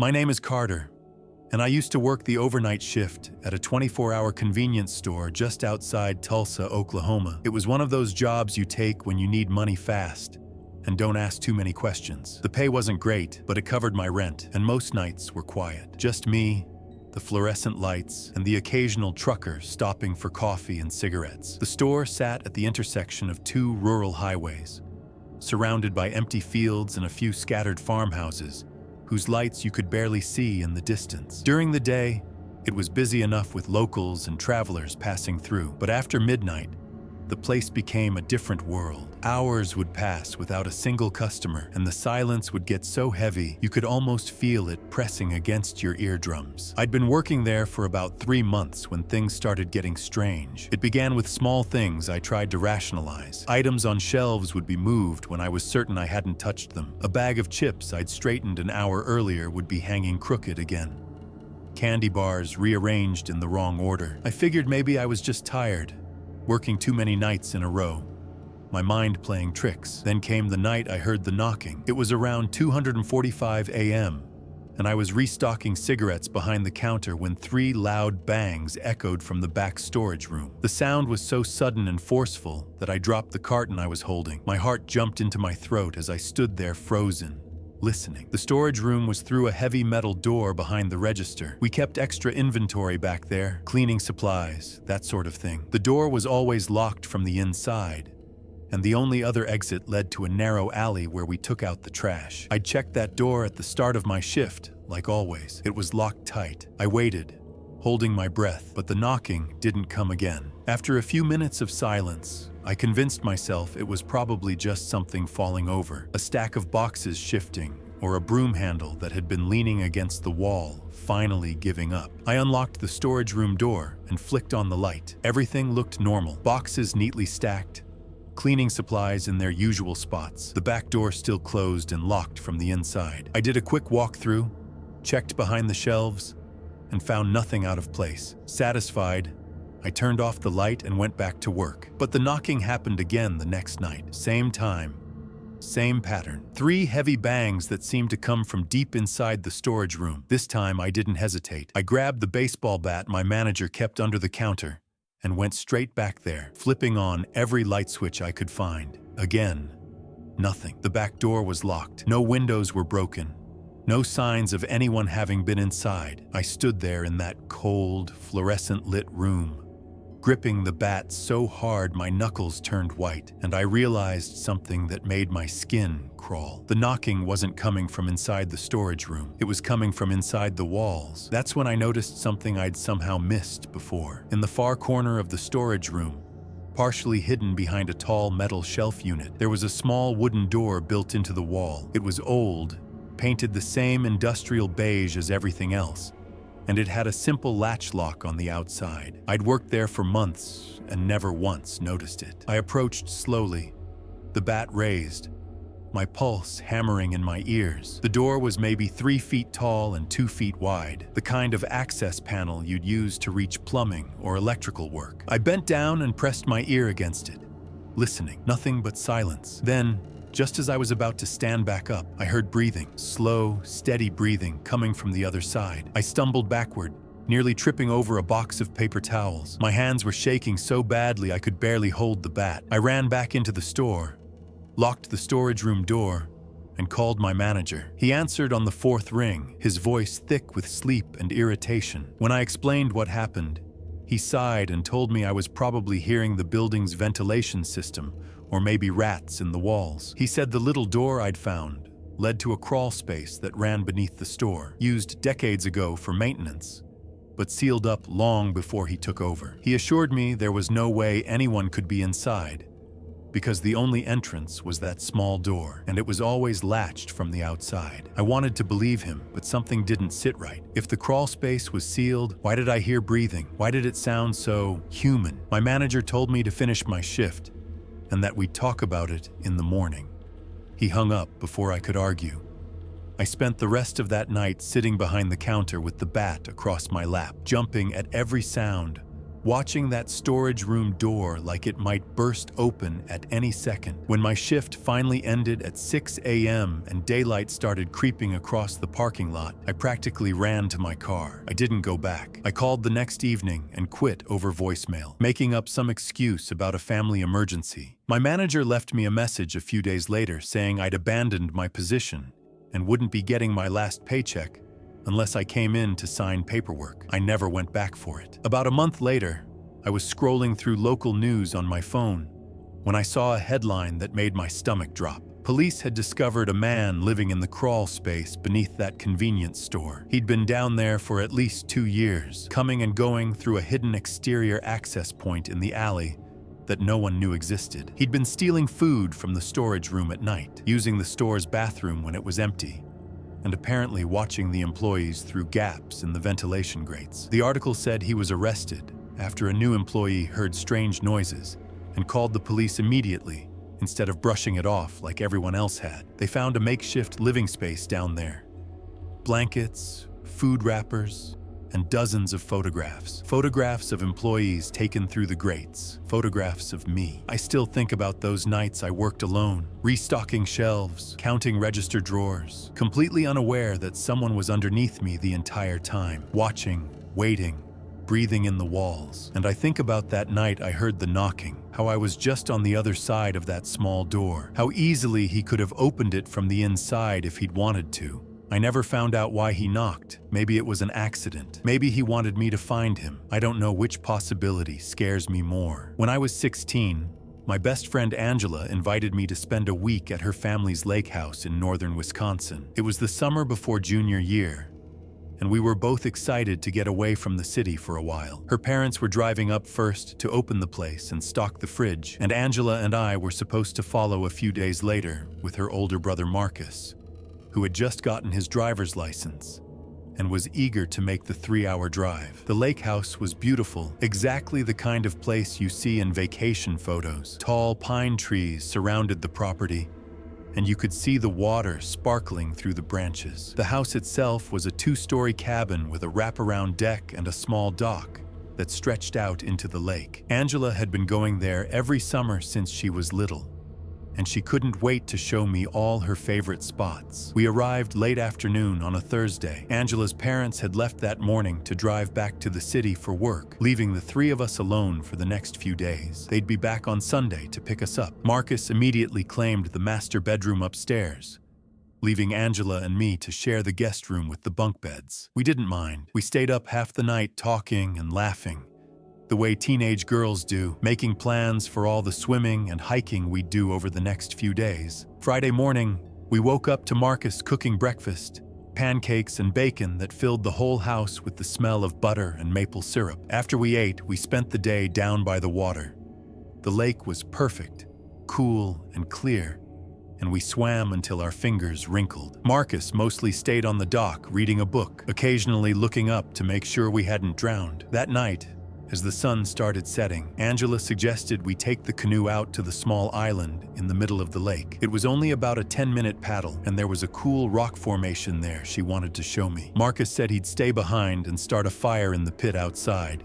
My name is Carter, and I used to work the overnight shift at a 24-hour convenience store just outside Tulsa, Oklahoma. It was one of those jobs you take when you need money fast and don't ask too many questions. The pay wasn't great, but it covered my rent, and most nights were quiet. Just me, the fluorescent lights, and the occasional trucker stopping for coffee and cigarettes. The store sat at the intersection of two rural highways, surrounded by empty fields and a few scattered farmhouses, whose lights you could barely see in the distance. During the day, it was busy enough with locals and travelers passing through, but after midnight, the place became a different world. Hours would pass without a single customer, and the silence would get so heavy you could almost feel it pressing against your eardrums. I'd been working there for about 3 months when things started getting strange. It began with small things I tried to rationalize. Items on shelves would be moved when I was certain I hadn't touched them. A bag of chips I'd straightened an hour earlier would be hanging crooked again. Candy bars rearranged in the wrong order. I figured maybe I was just tired, working too many nights in a row, my mind playing tricks. Then came the night I heard the knocking. It was around 2:45 a.m., and I was restocking cigarettes behind the counter when 3 loud bangs echoed from the back storage room. The sound was so sudden and forceful that I dropped the carton I was holding. My heart jumped into my throat as I stood there frozen, listening. The storage room was through a heavy metal door behind the register. We kept extra inventory back there, cleaning supplies, that sort of thing. The door was always locked from the inside, and the only other exit led to a narrow alley where we took out the trash. I checked that door at the start of my shift, like always. It was locked tight. I waited, holding my breath, but the knocking didn't come again. After a few minutes of silence, I convinced myself it was probably just something falling over, a stack of boxes shifting, or a broom handle that had been leaning against the wall, finally giving up. I unlocked the storage room door and flicked on the light. Everything looked normal. Boxes neatly stacked, cleaning supplies in their usual spots. The back door still closed and locked from the inside. I did a quick walkthrough, checked behind the shelves, and found nothing out of place. Satisfied, I turned off the light and went back to work. But the knocking happened again the next night. Same time, same pattern. 3 heavy bangs that seemed to come from deep inside the storage room. This time I didn't hesitate. I grabbed the baseball bat my manager kept under the counter and went straight back there, flipping on every light switch I could find. Again, nothing. The back door was locked. No windows were broken. No signs of anyone having been inside. I stood there in that cold, fluorescent-lit room, gripping the bat so hard my knuckles turned white, and I realized something that made my skin crawl. The knocking wasn't coming from inside the storage room. It was coming from inside the walls. That's when I noticed something I'd somehow missed before. In the far corner of the storage room, partially hidden behind a tall metal shelf unit, there was a small wooden door built into the wall. It was old, painted the same industrial beige as everything else, and it had a simple latch lock on the outside. I'd worked there for months and never once noticed it. I approached slowly, the bat raised, my pulse hammering in my ears. The door was maybe 3 feet tall and 2 feet wide, the kind of access panel you'd use to reach plumbing or electrical work. I bent down and pressed my ear against it, listening. Nothing but silence. Then, just as I was about to stand back up, I heard breathing, slow, steady breathing coming from the other side. I stumbled backward, nearly tripping over a box of paper towels. My hands were shaking so badly I could barely hold the bat. I ran back into the store, locked the storage room door, and called my manager. He answered on the 4th ring, his voice thick with sleep and irritation. When I explained what happened, he sighed and told me I was probably hearing the building's ventilation system, or maybe rats in the walls. He said the little door I'd found led to a crawl space that ran beneath the store, used decades ago for maintenance, but sealed up long before he took over. He assured me there was no way anyone could be inside, because the only entrance was that small door, and it was always latched from the outside. I wanted to believe him, but something didn't sit right. If the crawl space was sealed, why did I hear breathing? Why did it sound so human? My manager told me to finish my shift, and that we'd talk about it in the morning. He hung up before I could argue. I spent the rest of that night sitting behind the counter with the bat across my lap, jumping at every sound, watching that storage room door like it might burst open at any second. When my shift finally ended at 6 a.m. and daylight started creeping across the parking lot, I practically ran to my car. I didn't go back. I called the next evening and quit over voicemail, making up some excuse about a family emergency. My manager left me a message a few days later saying I'd abandoned my position and wouldn't be getting my last paycheck unless I came in to sign paperwork. I never went back for it. About a month later, I was scrolling through local news on my phone when I saw a headline that made my stomach drop. Police had discovered a man living in the crawl space beneath that convenience store. He'd been down there for at least 2 years, coming and going through a hidden exterior access point in the alley that no one knew existed. He'd been stealing food from the storage room at night, using the store's bathroom when it was empty, and apparently watching the employees through gaps in the ventilation grates. The article said he was arrested after a new employee heard strange noises and called the police immediately instead of brushing it off like everyone else had. They found a makeshift living space down there. Blankets, food wrappers, and dozens of photographs. Photographs of employees taken through the grates. Photographs of me. I still think about those nights I worked alone, restocking shelves, counting register drawers, completely unaware that someone was underneath me the entire time, watching, waiting, breathing in the walls. And I think about that night I heard the knocking, how I was just on the other side of that small door, how easily he could have opened it from the inside if he'd wanted to. I never found out why he knocked. Maybe it was an accident. Maybe he wanted me to find him. I don't know which possibility scares me more. When I was 16, my best friend Angela invited me to spend a week at her family's lake house in northern Wisconsin. It was the summer before junior year, and we were both excited to get away from the city for a while. Her parents were driving up first to open the place and stock the fridge, and Angela and I were supposed to follow a few days later with her older brother Marcus, who had just gotten his driver's license and was eager to make the 3-hour drive. The lake house was beautiful, exactly the kind of place you see in vacation photos. Tall pine trees surrounded the property, and you could see the water sparkling through the branches. The house itself was a 2-story cabin with a wraparound deck and a small dock that stretched out into the lake. Angela had been going there every summer since she was little, and she couldn't wait to show me all her favorite spots. We arrived late afternoon on a Thursday. Angela's parents had left that morning to drive back to the city for work, leaving the 3 of us alone for the next few days. They'd be back on Sunday to pick us up. Marcus immediately claimed the master bedroom upstairs, leaving Angela and me to share the guest room with the bunk beds. We didn't mind. We stayed up half the night talking and laughing, the way teenage girls do, making plans for all the swimming and hiking we'd do over the next few days. Friday morning, we woke up to Marcus cooking breakfast, pancakes and bacon that filled the whole house with the smell of butter and maple syrup. After we ate, we spent the day down by the water. The lake was perfect, cool and clear, and we swam until our fingers wrinkled. Marcus mostly stayed on the dock reading a book, occasionally looking up to make sure we hadn't drowned. That night, as the sun started setting, Angela suggested we take the canoe out to the small island in the middle of the lake. It was only about a 10-minute paddle, and there was a cool rock formation there she wanted to show me. Marcus said he'd stay behind and start a fire in the pit outside,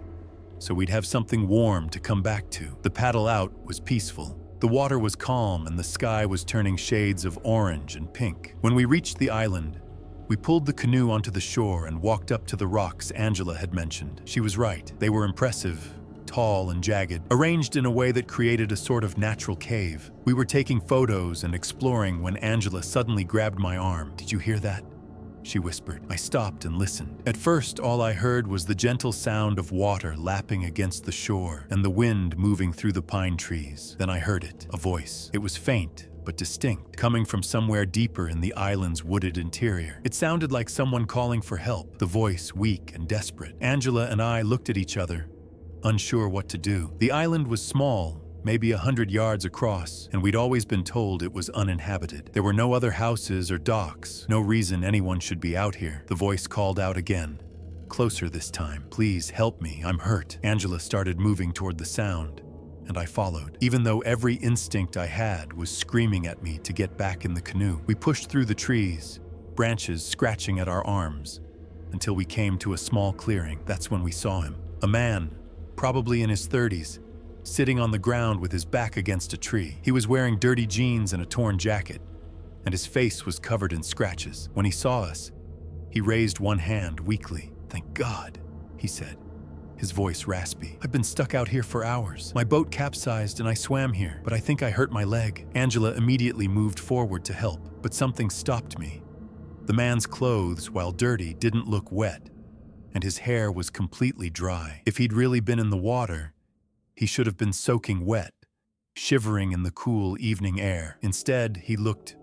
so we'd have something warm to come back to. The paddle out was peaceful. The water was calm and the sky was turning shades of orange and pink. When we reached the island, we pulled the canoe onto the shore and walked up to the rocks Angela had mentioned. She was right. They were impressive, tall and jagged, arranged in a way that created a sort of natural cave. We were taking photos and exploring when Angela suddenly grabbed my arm. "Did you hear that?" she whispered. I stopped and listened. At first, all I heard was the gentle sound of water lapping against the shore and the wind moving through the pine trees. Then I heard it, a voice. It was faint, but distinct, coming from somewhere deeper in the island's wooded interior. It sounded like someone calling for help, the voice weak and desperate. Angela and I looked at each other, unsure what to do. The island was small, maybe 100 yards across, and we'd always been told it was uninhabited. There were no other houses or docks, no reason anyone should be out here. The voice called out again, closer this time. "Please help me, I'm hurt." Angela started moving toward the sound, and I followed, even though every instinct I had was screaming at me to get back in the canoe. We pushed through the trees, branches scratching at our arms, until we came to a small clearing. That's when we saw him. A man, probably in his 30s, sitting on the ground with his back against a tree. He was wearing dirty jeans and a torn jacket, and his face was covered in scratches. When he saw us, he raised one hand weakly. "Thank God," he said, his voice raspy. "I've been stuck out here for hours. My boat capsized and I swam here, but I think I hurt my leg." Angela immediately moved forward to help, but something stopped me. The man's clothes, while dirty, didn't look wet, and his hair was completely dry. If he'd really been in the water, he should have been soaking wet, shivering in the cool evening air. Instead, he looked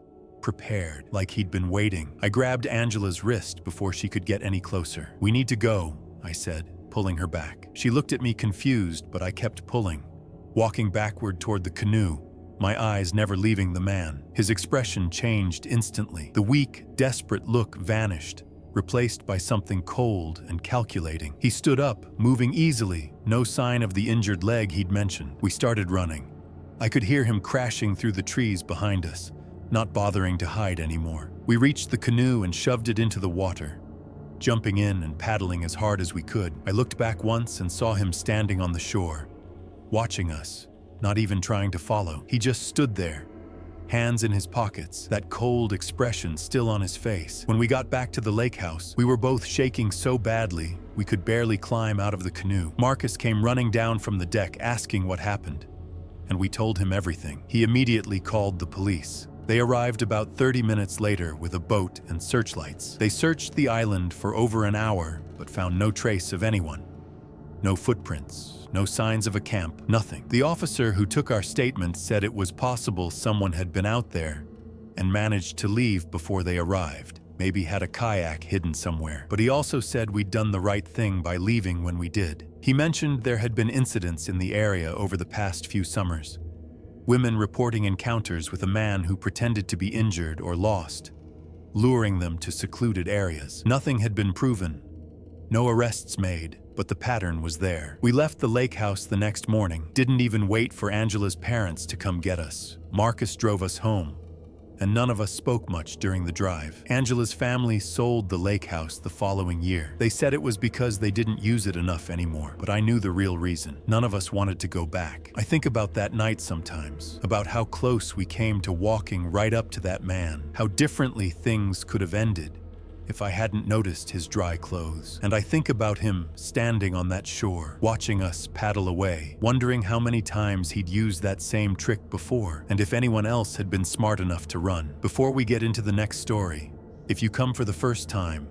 prepared, like he'd been waiting. I grabbed Angela's wrist before she could get any closer. "We need to go," I said, pulling her back. She looked at me confused, but I kept pulling, walking backward toward the canoe, my eyes never leaving the man. His expression changed instantly. The weak, desperate look vanished, replaced by something cold and calculating. He stood up, moving easily, no sign of the injured leg he'd mentioned. We started running. I could hear him crashing through the trees behind us, not bothering to hide anymore. We reached the canoe and shoved it into the water, jumping in and paddling as hard as we could. I looked back once and saw him standing on the shore, watching us, not even trying to follow. He just stood there, hands in his pockets, that cold expression still on his face. When we got back to the lake house, we were both shaking so badly we could barely climb out of the canoe. Marcus came running down from the deck asking what happened, and we told him everything. He immediately called the police. They arrived about 30 minutes later with a boat and searchlights. They searched the island for over an hour, but found no trace of anyone. No footprints, no signs of a camp, nothing. The officer who took our statement said it was possible someone had been out there and managed to leave before they arrived. Maybe had a kayak hidden somewhere. But he also said we'd done the right thing by leaving when we did. He mentioned there had been incidents in the area over the past few summers. Women reporting encounters with a man who pretended to be injured or lost, luring them to secluded areas. Nothing had been proven, no arrests made, but the pattern was there. We left the lake house the next morning, didn't even wait for Angela's parents to come get us. Marcus drove us home, and none of us spoke much during the drive. Angela's family sold the lake house the following year. They said it was because they didn't use it enough anymore, but I knew the real reason. None of us wanted to go back. I think about that night sometimes, about how close we came to walking right up to that man, how differently things could have ended if I hadn't noticed his dry clothes. And I think about him standing on that shore, watching us paddle away, wondering how many times he'd used that same trick before, and if anyone else had been smart enough to run. Before we get into the next story, if you come for the first time,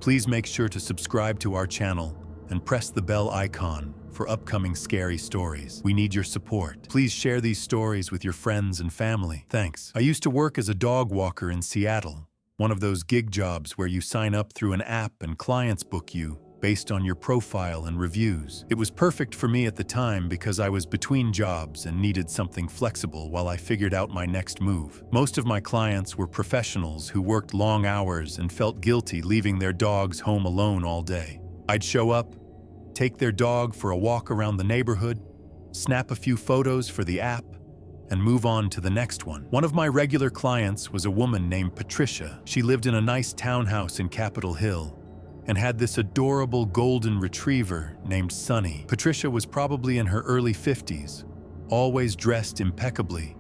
please make sure to subscribe to our channel and press the bell icon for upcoming scary stories. We need your support. Please share these stories with your friends and family. Thanks. I used to work as a dog walker in Seattle, one of those gig jobs where you sign up through an app and clients book you based on your profile and reviews. It was perfect for me at the time because I was between jobs and needed something flexible while I figured out my next move. Most of my clients were professionals who worked long hours and felt guilty leaving their dogs home alone all day. I'd show up, take their dog for a walk around the neighborhood, snap a few photos for the app, and move on to the next one. One of my regular clients was a woman named Patricia. She lived in a nice townhouse in Capitol Hill and had this adorable golden retriever named Sunny. Patricia was probably in her early 50s, always dressed impeccably,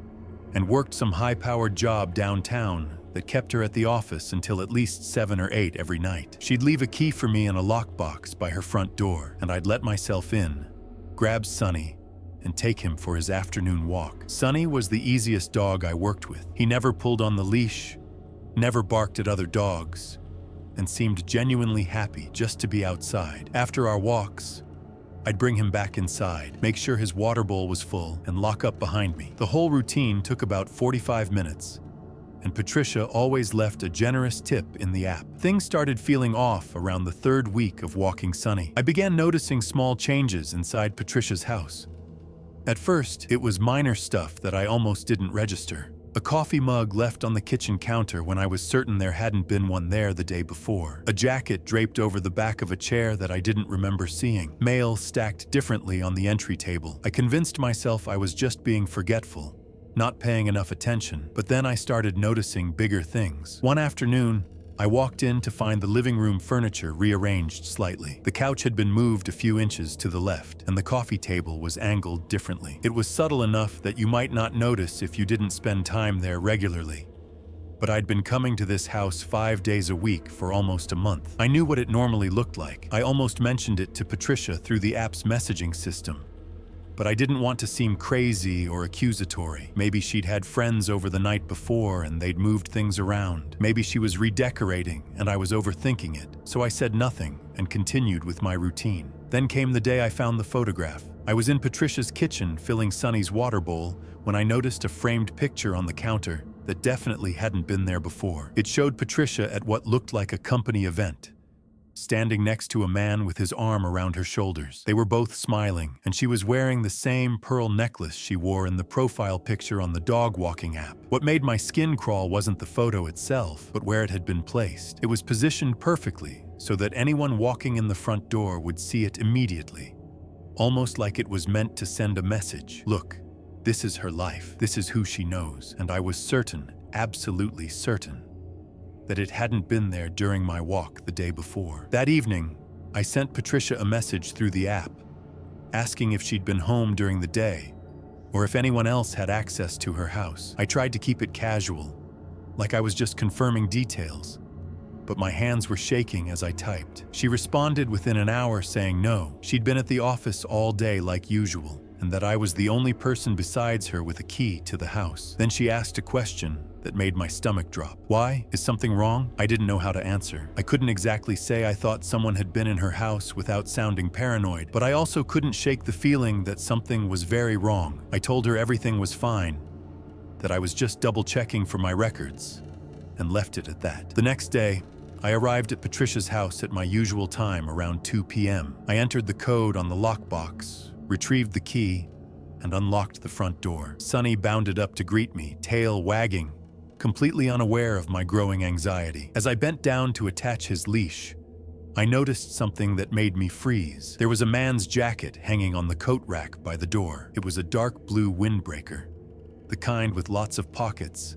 and worked some high-powered job downtown that kept her at the office until at least 7 or 8 every night. She'd leave a key for me in a lockbox by her front door, and I'd let myself in, grab Sunny, and take him for his afternoon walk. Sunny was the easiest dog I worked with. He never pulled on the leash, never barked at other dogs, and seemed genuinely happy just to be outside. After our walks, I'd bring him back inside, make sure his water bowl was full, and lock up behind me. The whole routine took about 45 minutes, and Patricia always left a generous tip in the app. Things started feeling off around the 3rd week of walking Sunny. I began noticing small changes inside Patricia's house. At first, it was minor stuff that I almost didn't register. A coffee mug left on the kitchen counter when I was certain there hadn't been one there the day before. A jacket draped over the back of a chair that I didn't remember seeing. Mail stacked differently on the entry table. I convinced myself I was just being forgetful, not paying enough attention, but then I started noticing bigger things. One afternoon, I walked in to find the living room furniture rearranged slightly. The couch had been moved a few inches to the left, and the coffee table was angled differently. It was subtle enough that you might not notice if you didn't spend time there regularly. But I'd been coming to this house 5 days a week for almost a month. I knew what it normally looked like. I almost mentioned it to Patricia through the app's messaging system. But I didn't want to seem crazy or accusatory. Maybe she'd had friends over the night before and they'd moved things around. Maybe she was redecorating and I was overthinking it. So I said nothing and continued with my routine. Then came the day I found the photograph. I was in Patricia's kitchen filling Sunny's water bowl when I noticed a framed picture on the counter that definitely hadn't been there before. It showed Patricia at what looked like a company event, standing next to a man with his arm around her shoulders. They were both smiling, and she was wearing the same pearl necklace she wore in the profile picture on the dog walking app. What made my skin crawl wasn't the photo itself, but where it had been placed. It was positioned perfectly so that anyone walking in the front door would see it immediately, almost like it was meant to send a message. Look, this is her life. This is who she knows. And I was certain, absolutely certain, that it hadn't been there during my walk the day before. That evening, I sent Patricia a message through the app, asking if she'd been home during the day, or if anyone else had access to her house. I tried to keep it casual, like I was just confirming details, but my hands were shaking as I typed. She responded within an hour saying no, she'd been at the office all day like usual, and that I was the only person besides her with a key to the house. Then she asked a question that made my stomach drop. Why? Is something wrong? I didn't know how to answer. I couldn't exactly say I thought someone had been in her house without sounding paranoid, but I also couldn't shake the feeling that something was very wrong. I told her everything was fine, that I was just double-checking for my records, and left it at that. The next day, I arrived at Patricia's house at my usual time around 2 p.m. I entered the code on the lockbox, retrieved the key, and unlocked the front door. Sunny bounded up to greet me, tail wagging, completely unaware of my growing anxiety. As I bent down to attach his leash, I noticed something that made me freeze. There was a man's jacket hanging on the coat rack by the door. It was a dark blue windbreaker, the kind with lots of pockets,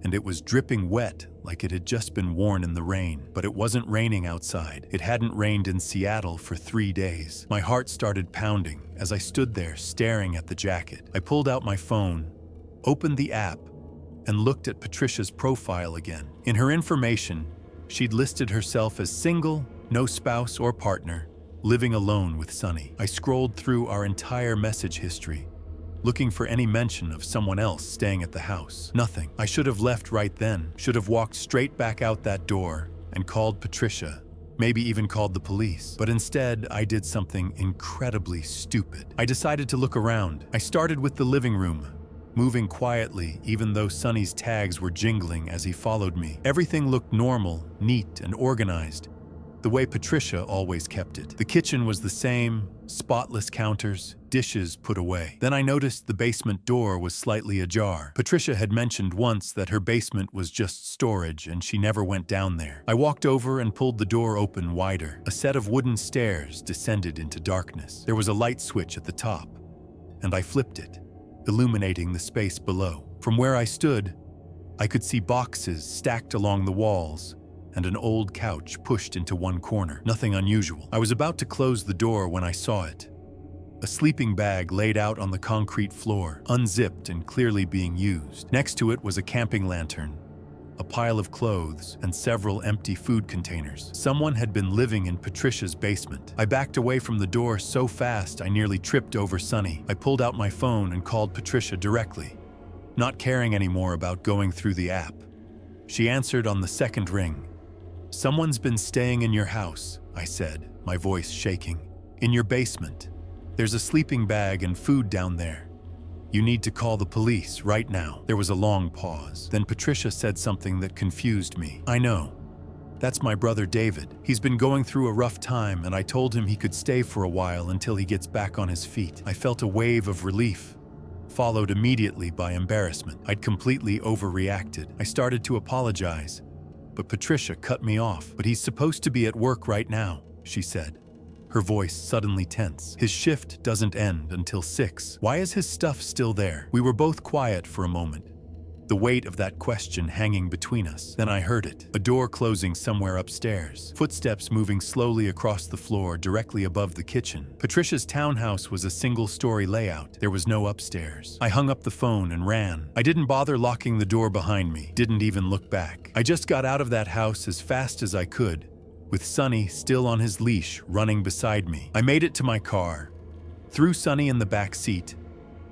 and it was dripping wet like it had just been worn in the rain. But it wasn't raining outside. It hadn't rained in Seattle for 3 days. My heart started pounding as I stood there staring at the jacket. I pulled out my phone, opened the app, and looked at Patricia's profile again. In her information, she'd listed herself as single, no spouse or partner, living alone with Sunny. I scrolled through our entire message history, looking for any mention of someone else staying at the house. Nothing. I should have left right then, should have walked straight back out that door and called Patricia, maybe even called the police. But instead, I did something incredibly stupid. I decided to look around. I started with the living room, moving quietly even though Sunny's tags were jingling as he followed me. Everything looked normal, neat, and organized, the way Patricia always kept it. The kitchen was the same, spotless counters, dishes put away. Then I noticed the basement door was slightly ajar. Patricia had mentioned once that her basement was just storage and she never went down there. I walked over and pulled the door open wider. A set of wooden stairs descended into darkness. There was a light switch at the top, and I flipped it, illuminating the space below. From where I stood, I could see boxes stacked along the walls and an old couch pushed into one corner. Nothing unusual. I was about to close the door when I saw it. A sleeping bag laid out on the concrete floor, unzipped and clearly being used. Next to it was a camping lantern, a pile of clothes, and several empty food containers. Someone had been living in Patricia's basement. I backed away from the door so fast I nearly tripped over Sunny. I pulled out my phone and called Patricia directly, not caring anymore about going through the app. She answered on the second ring. "Someone's been staying in your house," I said, my voice shaking. "In your basement. There's a sleeping bag and food down there. You need to call the police right now." There was a long pause. Then Patricia said something that confused me. "I know. That's my brother David. He's been going through a rough time and I told him he could stay for a while until he gets back on his feet." I felt a wave of relief, followed immediately by embarrassment. I'd completely overreacted. I started to apologize, but Patricia cut me off. "But he's supposed to be at work right now," she said, her voice suddenly tense. "His shift doesn't end until 6. Why is his stuff still there?" We were both quiet for a moment, the weight of that question hanging between us. Then I heard it, a door closing somewhere upstairs, footsteps moving slowly across the floor directly above the kitchen. Patricia's townhouse was a single-story layout. There was no upstairs. I hung up the phone and ran. I didn't bother locking the door behind me, didn't even look back. I just got out of that house as fast as I could, with Sonny still on his leash running beside me. I made it to my car, threw Sonny in the back seat,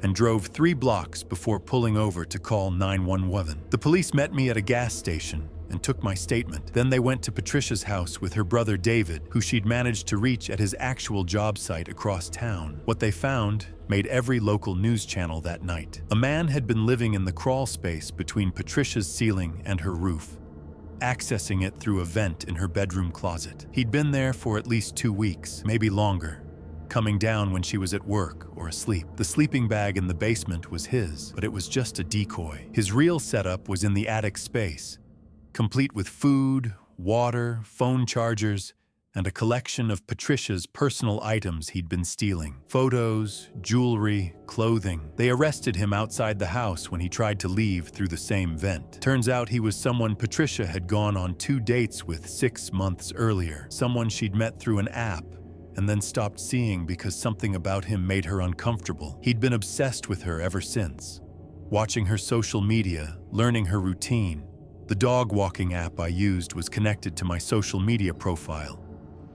and drove 3 blocks before pulling over to call 911. The police met me at a gas station and took my statement. Then they went to Patricia's house with her brother David, who she'd managed to reach at his actual job site across town. What they found made every local news channel that night. A man had been living in the crawl space between Patricia's ceiling and her roof, accessing it through a vent in her bedroom closet. He'd been there for at least 2 weeks, maybe longer, coming down when she was at work or asleep. The sleeping bag in the basement was his, but it was just a decoy. His real setup was in the attic space, complete with food, water, phone chargers, and a collection of Patricia's personal items he'd been stealing. Photos, jewelry, clothing. They arrested him outside the house when he tried to leave through the same vent. Turns out he was someone Patricia had gone on 2 dates with 6 months earlier, someone she'd met through an app and then stopped seeing because something about him made her uncomfortable. He'd been obsessed with her ever since, watching her social media, learning her routine. The dog walking app I used was connected to my social media profile,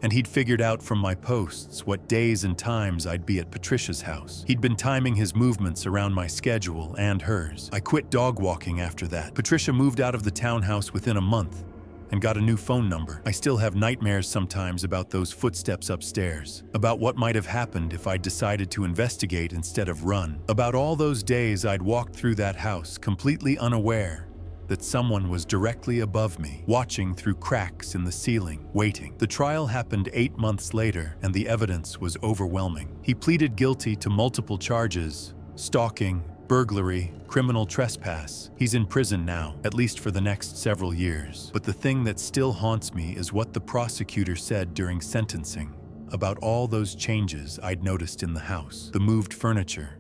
and he'd figured out from my posts what days and times I'd be at Patricia's house. He'd been timing his movements around my schedule and hers. I quit dog walking after that. Patricia moved out of the townhouse within a month and got a new phone number. I still have nightmares sometimes about those footsteps upstairs, about what might have happened if I'd decided to investigate instead of run, about all those days I'd walked through that house completely unaware that someone was directly above me, watching through cracks in the ceiling, waiting. The trial happened 8 months later, and the evidence was overwhelming. He pleaded guilty to multiple charges: stalking, burglary, criminal trespass. He's in prison now, at least for the next several years. But the thing that still haunts me is what the prosecutor said during sentencing about all those changes I'd noticed in the house. The moved furniture,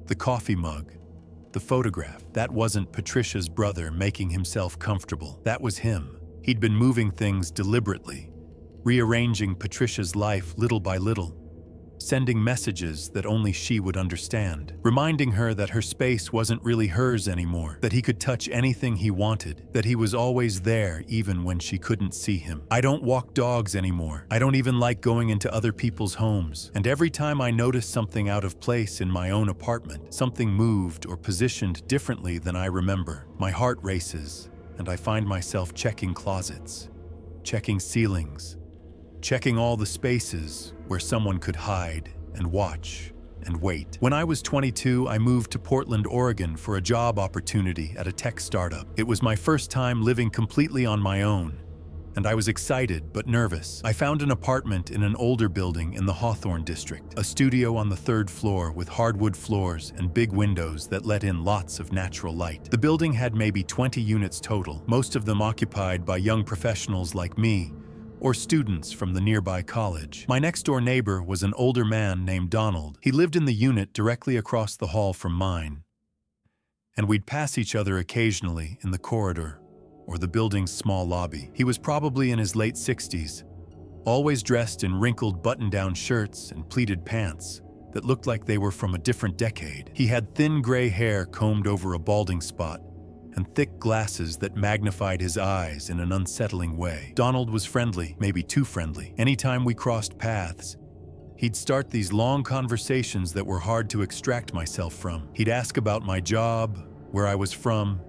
the coffee mug, the photograph. That wasn't Patricia's brother making himself comfortable. That was him. He'd been moving things deliberately, rearranging Patricia's life little by little, sending messages that only she would understand, reminding her that her space wasn't really hers anymore, that he could touch anything he wanted, that he was always there even when she couldn't see him. I don't walk dogs anymore. I don't even like going into other people's homes. And every time I notice something out of place in my own apartment, something moved or positioned differently than I remember, my heart races, and I find myself checking closets, checking ceilings, checking all the spaces where someone could hide and watch and wait. When I was 22, I moved to Portland, Oregon for a job opportunity at a tech startup. It was my first time living completely on my own, and I was excited but nervous. I found an apartment in an older building in the Hawthorne district, a studio on the 3rd floor with hardwood floors and big windows that let in lots of natural light. The building had maybe 20 units total, most of them occupied by young professionals like me, or students from the nearby college. My next-door neighbor was an older man named Donald. He lived in the unit directly across the hall from mine, and we'd pass each other occasionally in the corridor or the building's small lobby. He was probably in his late 60s, always dressed in wrinkled button-down shirts and pleated pants that looked like they were from a different decade. He had thin gray hair combed over a balding spot and thick glasses that magnified his eyes in an unsettling way. Donald was friendly, maybe too friendly. Anytime we crossed paths, he'd start these long conversations that were hard to extract myself from. He'd ask about my job, where I was from,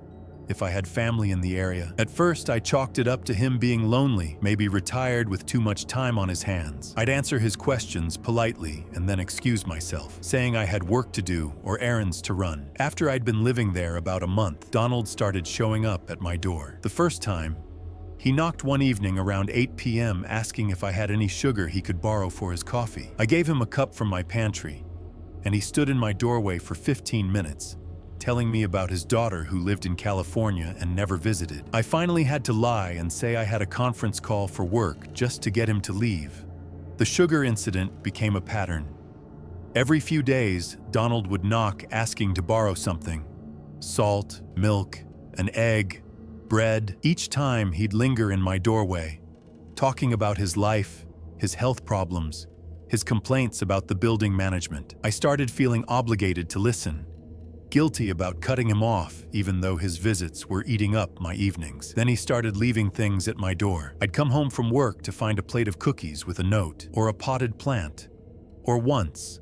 if I had family in the area. At first, I chalked it up to him being lonely, maybe retired with too much time on his hands. I'd answer his questions politely and then excuse myself, saying I had work to do or errands to run. After I'd been living there about a month, Donald started showing up at my door. The first time, he knocked one evening around 8 p.m. asking if I had any sugar he could borrow for his coffee. I gave him a cup from my pantry, and he stood in my doorway for 15 minutes, telling me about his daughter who lived in California and never visited. I finally had to lie and say I had a conference call for work just to get him to leave. The sugar incident became a pattern. Every few days, Donald would knock asking to borrow something: salt, milk, an egg, bread. Each time he'd linger in my doorway, talking about his life, his health problems, his complaints about the building management. I started feeling obligated to listen, guilty about cutting him off even though his visits were eating up my evenings. Then he started leaving things at my door. I'd come home from work to find a plate of cookies with a note, or a potted plant, or once,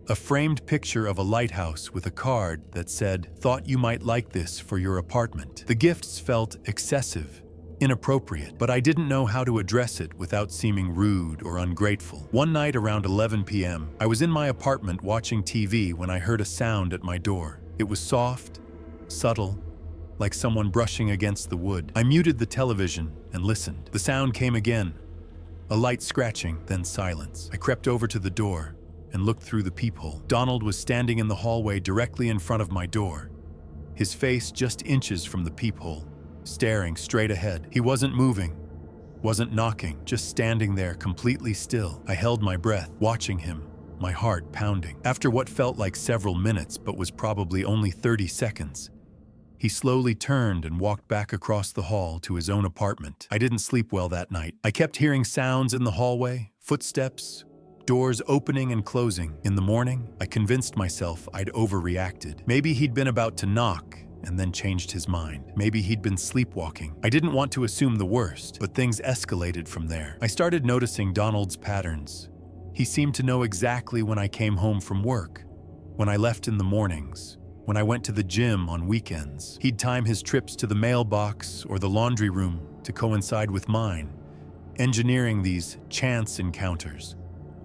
a framed picture of a lighthouse with a card that said, "Thought you might like this for your apartment." The gifts felt excessive, inappropriate, but I didn't know how to address it without seeming rude or ungrateful. One night around 11 p.m., I was in my apartment watching TV when I heard a sound at my door. It was soft, subtle, like someone brushing against the wood. I muted the television and listened. The sound came again, a light scratching, then silence. I crept over to the door and looked through the peephole. Donald was standing in the hallway directly in front of my door, his face just inches from the peephole, staring straight ahead. He wasn't moving, wasn't knocking, just standing there completely still. I held my breath, watching him, my heart pounding. After what felt like several minutes but was probably only 30 seconds, he slowly turned and walked back across the hall to his own apartment. I didn't sleep well that night. I kept hearing sounds in the hallway, footsteps, doors opening and closing. In the morning, I convinced myself I'd overreacted. Maybe he'd been about to knock and then changed his mind. Maybe he'd been sleepwalking. I didn't want to assume the worst, but things escalated from there. I started noticing Donald's patterns. He seemed to know exactly when I came home from work, when I left in the mornings, when I went to the gym on weekends. He'd time his trips to the mailbox or the laundry room to coincide with mine, engineering these chance encounters,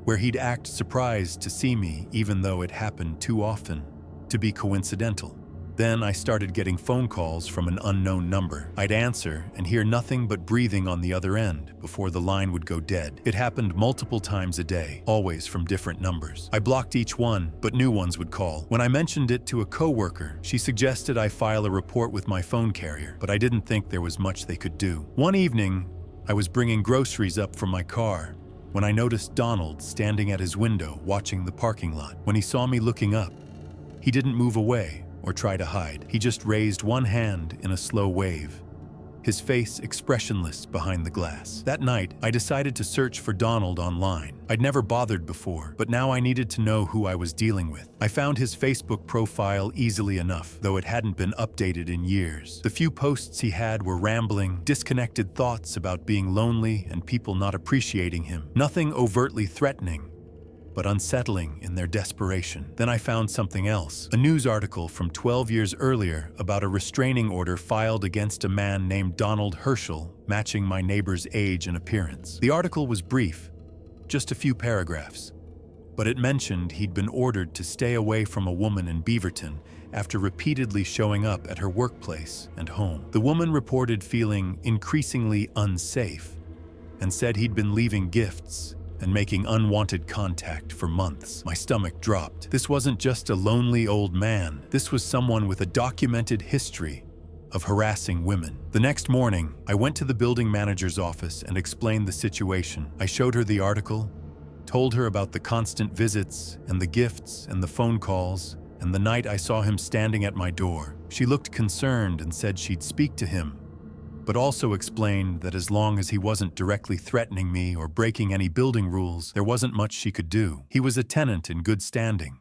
where he'd act surprised to see me even though it happened too often to be coincidental. Then I started getting phone calls from an unknown number. I'd answer and hear nothing but breathing on the other end before the line would go dead. It happened multiple times a day, always from different numbers. I blocked each one, but new ones would call. When I mentioned it to a coworker, she suggested I file a report with my phone carrier, but I didn't think there was much they could do. One evening, I was bringing groceries up from my car when I noticed Donald standing at his window watching the parking lot. When he saw me looking up, he didn't move away or try to hide. He just raised one hand in a slow wave, his face expressionless behind the glass. That night, I decided to search for Donald online. I'd never bothered before, but now I needed to know who I was dealing with. I found his Facebook profile easily enough, though it hadn't been updated in years. The few posts he had were rambling, disconnected thoughts about being lonely and people not appreciating him. Nothing overtly threatening, but unsettling in their desperation. Then I found something else, a news article from 12 years earlier about a restraining order filed against a man named Donald Herschel, matching my neighbor's age and appearance. The article was brief, just a few paragraphs, but it mentioned he'd been ordered to stay away from a woman in Beaverton after repeatedly showing up at her workplace and home. The woman reported feeling increasingly unsafe and said he'd been leaving gifts and making unwanted contact for months. My stomach dropped. This wasn't just a lonely old man. This was someone with a documented history of harassing women. The next morning, I went to the building manager's office and explained the situation. I showed her the article, told her about the constant visits and the gifts and the phone calls, and the night I saw him standing at my door. She looked concerned and said she'd speak to him, but also explained that as long as he wasn't directly threatening me or breaking any building rules, there wasn't much she could do. He was a tenant in good standing,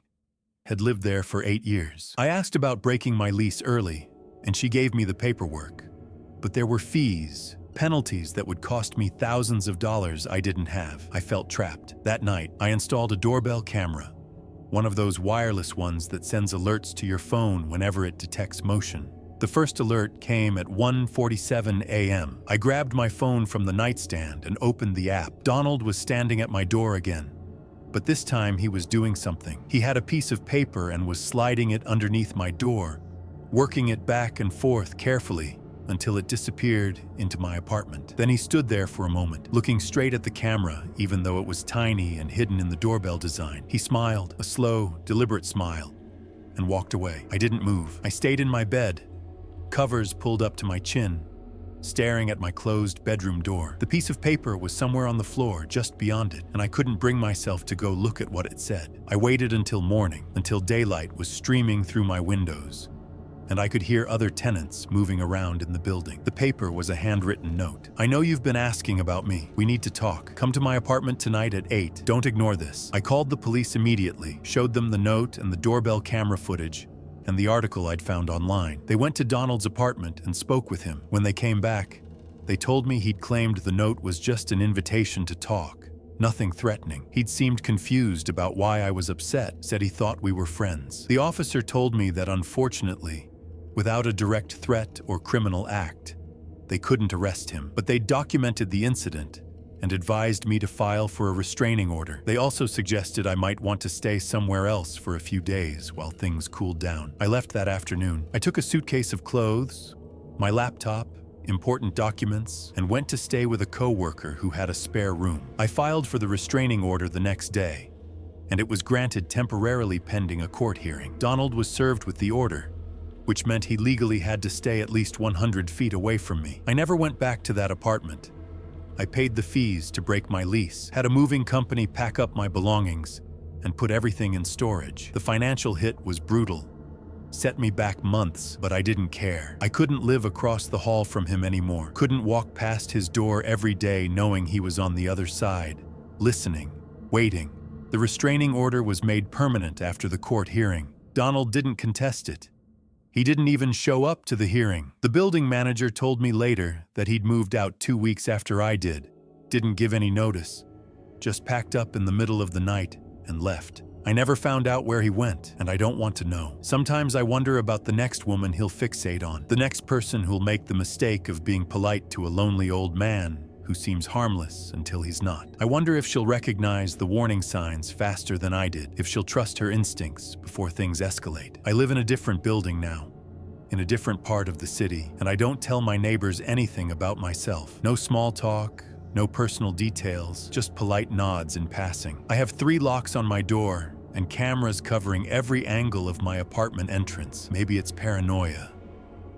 had lived there for 8 years. I asked about breaking my lease early, and she gave me the paperwork. But there were fees, penalties that would cost me thousands of dollars I didn't have. I felt trapped. That night, I installed a doorbell camera, one of those wireless ones that sends alerts to your phone whenever it detects motion. The first alert came at 1:47 a.m. I grabbed my phone from the nightstand and opened the app. Donald was standing at my door again, but this time he was doing something. He had a piece of paper and was sliding it underneath my door, working it back and forth carefully until it disappeared into my apartment. Then he stood there for a moment, looking straight at the camera, even though it was tiny and hidden in the doorbell design. He smiled, a slow, deliberate smile, and walked away. I didn't move. I stayed in my bed, covers pulled up to my chin, staring at my closed bedroom door. The piece of paper was somewhere on the floor just beyond it, and I couldn't bring myself to go look at what it said. I waited until morning, until daylight was streaming through my windows. and I could hear other tenants moving around in the building. The paper was a handwritten note. "I know you've been asking about me. We need to talk. Come to my apartment tonight at 8. Don't ignore this." I called the police immediately, showed them the note and the doorbell camera footage, and the article I'd found online. They went to Donald's apartment and spoke with him. When they came back, they told me he'd claimed the note was just an invitation to talk, nothing threatening. He'd seemed confused about why I was upset, said he thought we were friends. The officer told me that unfortunately, without a direct threat or criminal act, they couldn't arrest him, but they documented the incident and advised me to file for a restraining order. They also suggested I might want to stay somewhere else for a few days while things cooled down. I left that afternoon. I took a suitcase of clothes, my laptop, important documents, and went to stay with a coworker who had a spare room. I filed for the restraining order the next day, and it was granted temporarily pending a court hearing. Donald was served with the order, which meant he legally had to stay at least 100 feet away from me. I never went back to that apartment. I paid the fees to break my lease, had a moving company pack up my belongings, and put everything in storage. The financial hit was brutal. Set me back months, but I didn't care. I couldn't live across the hall from him anymore. Couldn't walk past his door every day knowing he was on the other side, listening, waiting. The restraining order was made permanent after the court hearing. Donald didn't contest it. He didn't even show up to the hearing. The building manager told me later that he'd moved out 2 weeks after I did. Didn't give any notice. Just packed up in the middle of the night and left. I never found out where he went, and I don't want to know. Sometimes I wonder about the next woman he'll fixate on, the next person who'll make the mistake of being polite to a lonely old man who seems harmless until he's not. I wonder if she'll recognize the warning signs faster than I did, if she'll trust her instincts before things escalate. I live in a different building now, in a different part of the city, and I don't tell my neighbors anything about myself. No small talk, no personal details, just polite nods in passing. I have 3 locks on my door and cameras covering every angle of my apartment entrance. Maybe it's paranoia,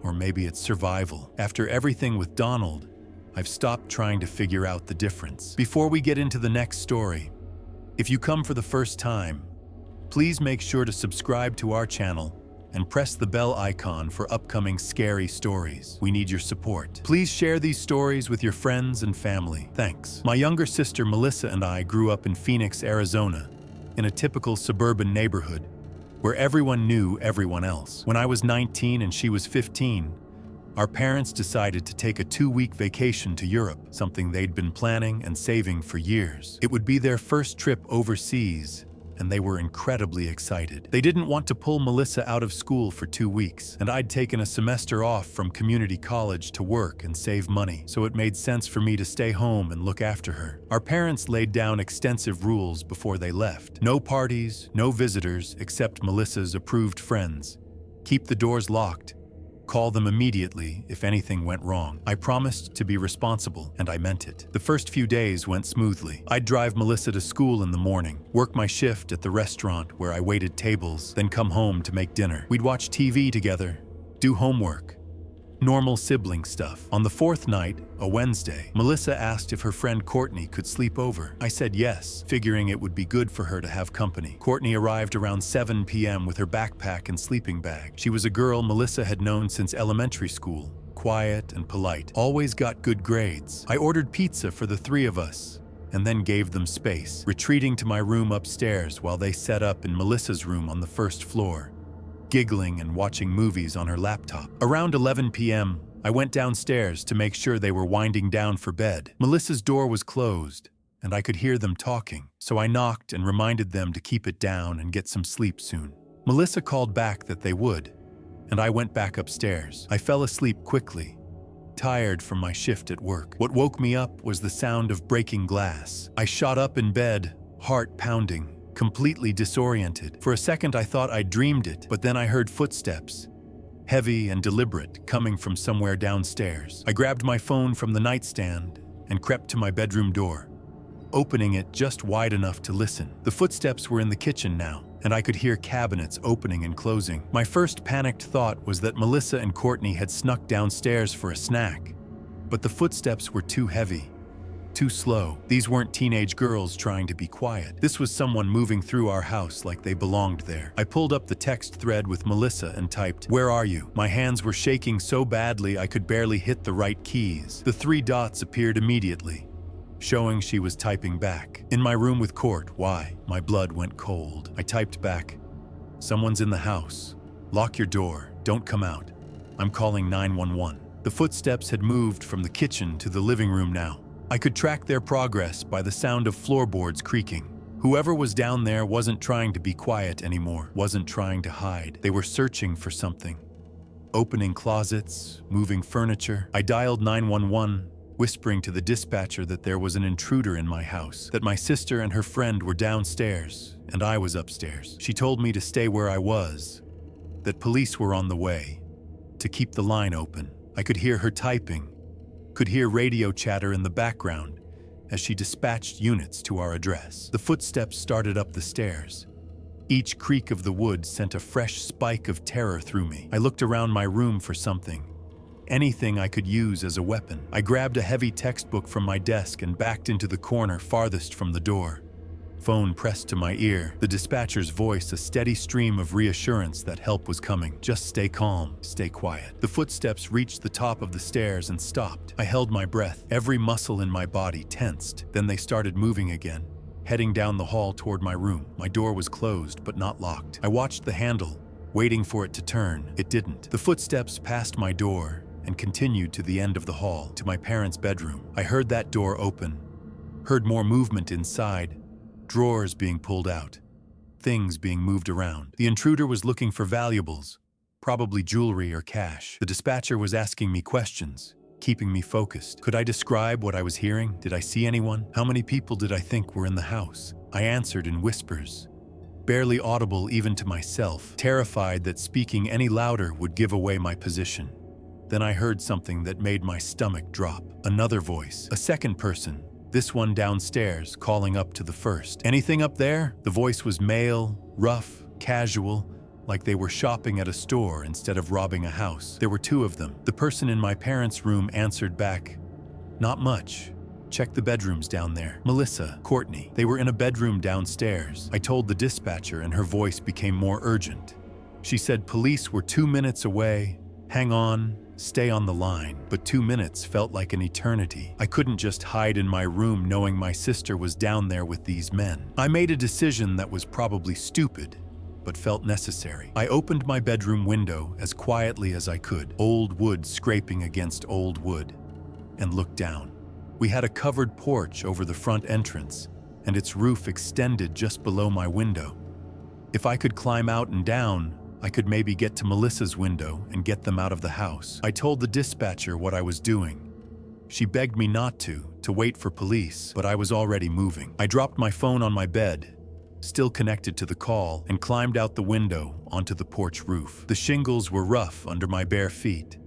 or maybe it's survival. After everything with Donald, I've stopped trying to figure out the difference. Before we get into the next story, if you come for the first time, please make sure to subscribe to our channel and press the bell icon for upcoming scary stories. We need your support. Please share these stories with your friends and family. Thanks. My younger sister Melissa and I grew up in Phoenix, Arizona, in a typical suburban neighborhood where everyone knew everyone else. When I was 19 and she was 15, our parents decided to take a 2-week vacation to Europe, something they'd been planning and saving for years. It would be their first trip overseas, and they were incredibly excited. They didn't want to pull Melissa out of school for 2 weeks, and I'd taken a semester off from community college to work and save money, so it made sense for me to stay home and look after her. Our parents laid down extensive rules before they left. No parties, no visitors except Melissa's approved friends. Keep the doors locked. Call them immediately if anything went wrong. I promised to be responsible, and I meant it. The first few days went smoothly. I'd drive Melissa to school in the morning, work my shift at the restaurant where I waited tables, then come home to make dinner. We'd watch TV together, do homework, normal sibling stuff. On the 4th night, a Wednesday, Melissa asked if her friend Courtney could sleep over. I said yes, figuring it would be good for her to have company. Courtney arrived around 7 p.m. with her backpack and sleeping bag. She was a girl Melissa had known since elementary school, quiet and polite, always got good grades. I ordered pizza for the 3 of us, and then gave them space, retreating to my room upstairs while they set up in Melissa's room on the 1st floor, giggling and watching movies on her laptop. Around 11 p.m., I went downstairs to make sure they were winding down for bed. Melissa's door was closed, and I could hear them talking, so I knocked and reminded them to keep it down and get some sleep soon. Melissa called back that they would, and I went back upstairs. I fell asleep quickly, tired from my shift at work. What woke me up was the sound of breaking glass. I shot up in bed, heart pounding, completely disoriented. For a second I thought I dreamed it, but then I heard footsteps, heavy and deliberate, coming from somewhere downstairs. I grabbed my phone from the nightstand and crept to my bedroom door, opening it just wide enough to listen. The footsteps were in the kitchen now, and I could hear cabinets opening and closing. My first panicked thought was that Melissa and Courtney had snuck downstairs for a snack, but the footsteps were too heavy, too slow. These weren't teenage girls trying to be quiet. This was someone moving through our house like they belonged there. I pulled up the text thread with Melissa and typed, "Where are you?" My hands were shaking so badly I could barely hit the right keys. The 3 dots appeared immediately, showing she was typing back. "In my room with Court, why?" My blood went cold. I typed back, "Someone's in the house. Lock your door. Don't come out. I'm calling 911. The footsteps had moved from the kitchen to the living room now. I could track their progress by the sound of floorboards creaking. Whoever was down there wasn't trying to be quiet anymore, wasn't trying to hide. They were searching for something. Opening closets, moving furniture. I dialed 911, whispering to the dispatcher that there was an intruder in my house, that my sister and her friend were downstairs, and I was upstairs. She told me to stay where I was, that police were on the way, to keep the line open. I could hear her typing, could hear radio chatter in the background as she dispatched units to our address. The footsteps started up the stairs. Each creak of the wood sent a fresh spike of terror through me. I looked around my room for something, anything I could use as a weapon. I grabbed a heavy textbook from my desk and backed into the corner farthest from the door. Phone pressed to my ear, the dispatcher's voice a steady stream of reassurance that help was coming. "Just stay calm, stay quiet." The footsteps reached the top of the stairs and stopped. I held my breath, every muscle in my body tensed. Then they started moving again, heading down the hall toward my room. My door was closed but not locked. I watched the handle, waiting for it to turn. It didn't. The footsteps passed my door and continued to the end of the hall, to my parents' bedroom. I heard that door open, heard more movement inside, drawers being pulled out, things being moved around. The intruder was looking for valuables, probably jewelry or cash. The dispatcher was asking me questions, keeping me focused. Could I describe what I was hearing? Did I see anyone? How many people did I think were in the house? I answered in whispers, barely audible even to myself, terrified that speaking any louder would give away my position. Then I heard something that made my stomach drop. Another voice, a second person, this one downstairs, calling up to the first. "Anything up there?" The voice was male, rough, casual, like they were shopping at a store instead of robbing a house. There were 2 of them. The person in my parents' room answered back, "Not much. Check the bedrooms down there." Melissa, Courtney. They were in a bedroom downstairs. I told the dispatcher and her voice became more urgent. She said police were 2 minutes away. Hang on. Stay on the line. But 2 minutes felt like an eternity. I couldn't just hide in my room knowing my sister was down there with these men. I made a decision that was probably stupid, but felt necessary. I opened my bedroom window as quietly as I could, old wood scraping against old wood, and looked down. We had a covered porch over the front entrance, and its roof extended just below my window. If I could climb out and down, I could maybe get to Melissa's window and get them out of the house. I told the dispatcher what I was doing. She begged me not to wait for police, but I was already moving. I dropped my phone on my bed, still connected to the call, and climbed out the window onto the porch roof. The shingles were rough under my bare feet,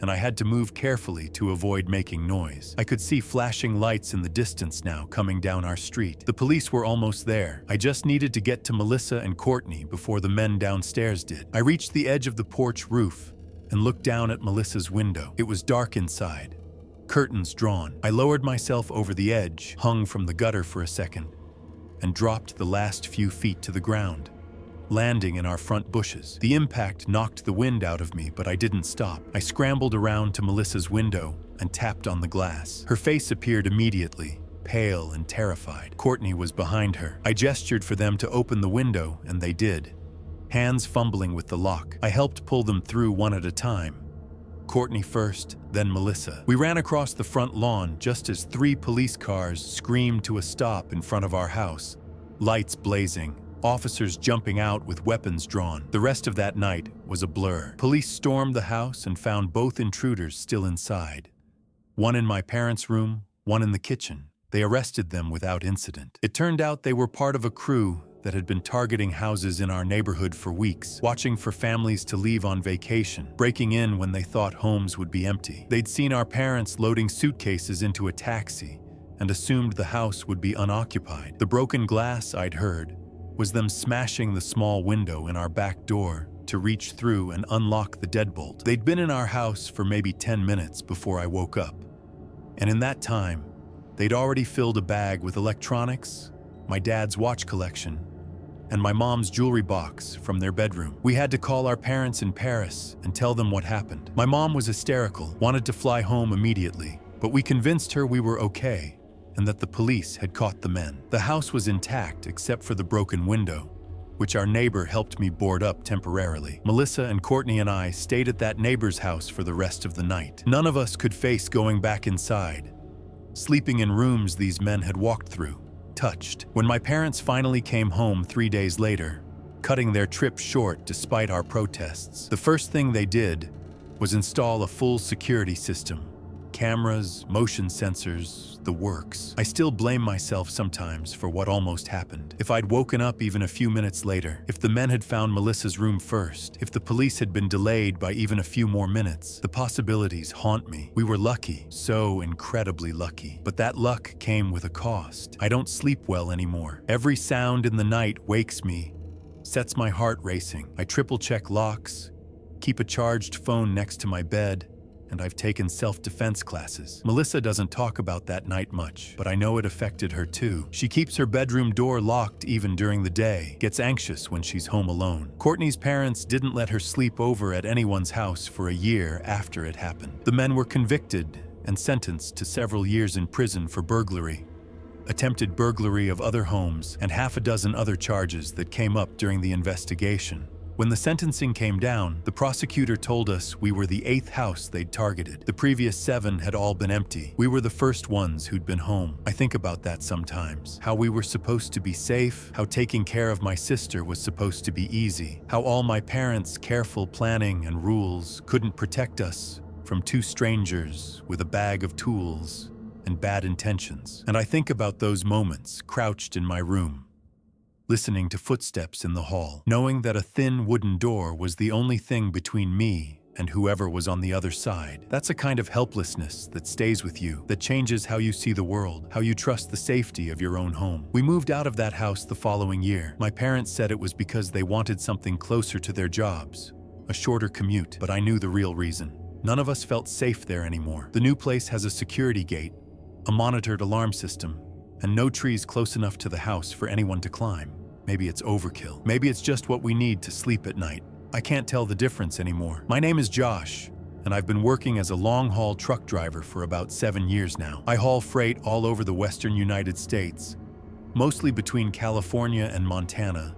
and I had to move carefully to avoid making noise. I could see flashing lights in the distance now coming down our street. The police were almost there. I just needed to get to Melissa and Courtney before the men downstairs did. I reached the edge of the porch roof and looked down at Melissa's window. It was dark inside, curtains drawn. I lowered myself over the edge, hung from the gutter for a second, and dropped the last few feet to the ground, landing in our front bushes. The impact knocked the wind out of me, but I didn't stop. I scrambled around to Melissa's window and tapped on the glass. Her face appeared immediately, pale and terrified. Courtney was behind her. I gestured for them to open the window, and they did, hands fumbling with the lock. I helped pull them through one at a time. Courtney first, then Melissa. We ran across the front lawn just as 3 police cars screamed to a stop in front of our house, lights blazing, officers jumping out with weapons drawn. The rest of that night was a blur. Police stormed the house and found both intruders still inside. One in my parents' room, one in the kitchen. They arrested them without incident. It turned out they were part of a crew that had been targeting houses in our neighborhood for weeks, watching for families to leave on vacation, breaking in when they thought homes would be empty. They'd seen our parents loading suitcases into a taxi and assumed the house would be unoccupied. The broken glass, I'd heard, was them smashing the small window in our back door to reach through and unlock the deadbolt. They'd been in our house for maybe 10 minutes before I woke up, and in that time, They'd already filled a bag with electronics, my dad's watch collection, and my mom's jewelry box from their bedroom. We had to call our parents in Paris and tell them what happened. My mom was hysterical, wanted to fly home immediately, but we convinced her we were okay and that the police had caught the men. The house was intact except for the broken window, which our neighbor helped me board up temporarily. Melissa and Courtney and I stayed at that neighbor's house for the rest of the night. None of us could face going back inside, sleeping in rooms these men had walked through, touched. When my parents finally came home 3 days later, cutting their trip short despite our protests, the first thing they did was install a full security system. Cameras, motion sensors, the works. I still blame myself sometimes for what almost happened. If I'd woken up even a few minutes later, if the men had found Melissa's room first, if the police had been delayed by even a few more minutes, the possibilities haunt me. We were lucky, so incredibly lucky. But that luck came with a cost. I don't sleep well anymore. Every sound in the night wakes me, sets my heart racing. I triple-check locks, keep a charged phone next to my bed, and I've taken self-defense classes. Melissa doesn't talk about that night much, but I know it affected her too. She keeps her bedroom door locked even during the day, gets anxious when she's home alone. Courtney's parents didn't let her sleep over at anyone's house for a year after it happened. The men were convicted and sentenced to several years in prison for burglary, attempted burglary of other homes, and half a dozen other charges that came up during the investigation. When the sentencing came down, the prosecutor told us we were the 8th house they'd targeted. The previous 7 had all been empty. We were the first ones who'd been home. I think about that sometimes. How we were supposed to be safe, how taking care of my sister was supposed to be easy, how all my parents' careful planning and rules couldn't protect us from 2 strangers with a bag of tools and bad intentions. And I think about those moments crouched in my room, listening to footsteps in the hall, knowing that a thin wooden door was the only thing between me and whoever was on the other side. That's a kind of helplessness that stays with you, that changes how you see the world, how you trust the safety of your own home. We moved out of that house the following year. My parents said it was because they wanted something closer to their jobs, a shorter commute, but I knew the real reason. None of us felt safe there anymore. The new place has a security gate, a monitored alarm system, and no trees close enough to the house for anyone to climb. Maybe it's overkill. Maybe it's just what we need to sleep at night. I can't tell the difference anymore. My name is Josh, and I've been working as a long-haul truck driver for about 7 years now. I haul freight all over the western United States, mostly between California and Montana,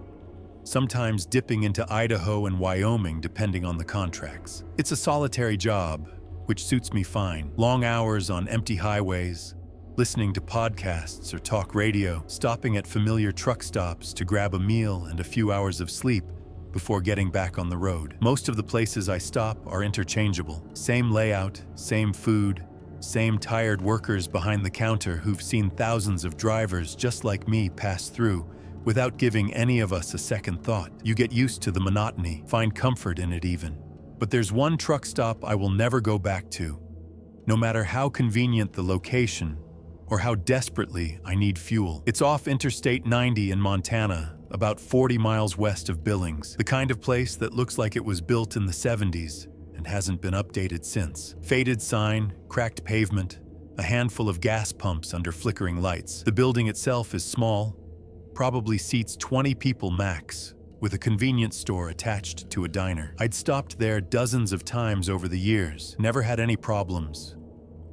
sometimes dipping into Idaho and Wyoming depending on the contracts. It's a solitary job, which suits me fine. Long hours on empty highways, listening to podcasts or talk radio, stopping at familiar truck stops to grab a meal and a few hours of sleep before getting back on the road. Most of the places I stop are interchangeable. Same layout, same food, same tired workers behind the counter who've seen thousands of drivers just like me pass through without giving any of us a second thought. You get used to the monotony, find comfort in it even. But there's one truck stop I will never go back to, no matter how convenient the location or how desperately I need fuel. It's off Interstate 90 in Montana, about 40 miles west of Billings, the kind of place that looks like it was built in the 70s and hasn't been updated since. Faded sign, cracked pavement, a handful of gas pumps under flickering lights. The building itself is small, probably seats 20 people max, with a convenience store attached to a diner. I'd stopped there dozens of times over the years, never had any problems,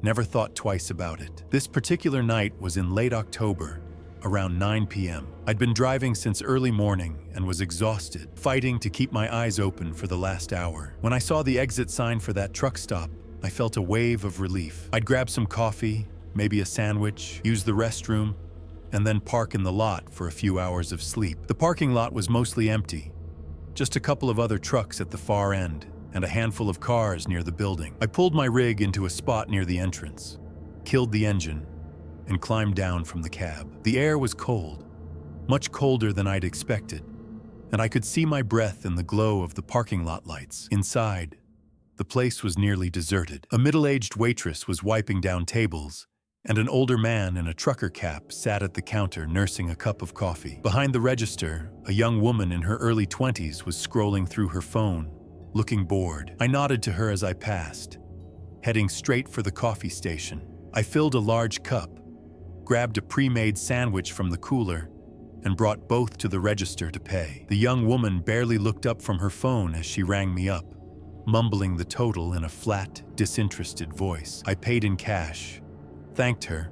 never thought twice about it. This particular night was in late October, around 9 p.m. I'd been driving since early morning and was exhausted, fighting to keep my eyes open for the last hour. When I saw the exit sign for that truck stop, I felt a wave of relief. I'd grab some coffee, maybe a sandwich, use the restroom, and then park in the lot for a few hours of sleep. The parking lot was mostly empty, just a couple of other trucks at the far end, and a handful of cars near the building. I pulled my rig into a spot near the entrance, killed the engine, and climbed down from the cab. The air was cold, much colder than I'd expected, and I could see my breath in the glow of the parking lot lights. Inside, the place was nearly deserted. A middle-aged waitress was wiping down tables, and an older man in a trucker cap sat at the counter nursing a cup of coffee. Behind the register, a young woman in her early 20s was scrolling through her phone, looking bored. I nodded to her as I passed, heading straight for the coffee station. I filled a large cup, grabbed a pre-made sandwich from the cooler, and brought both to the register to pay. The young woman barely looked up from her phone as she rang me up, mumbling the total in a flat, disinterested voice. I paid in cash, thanked her,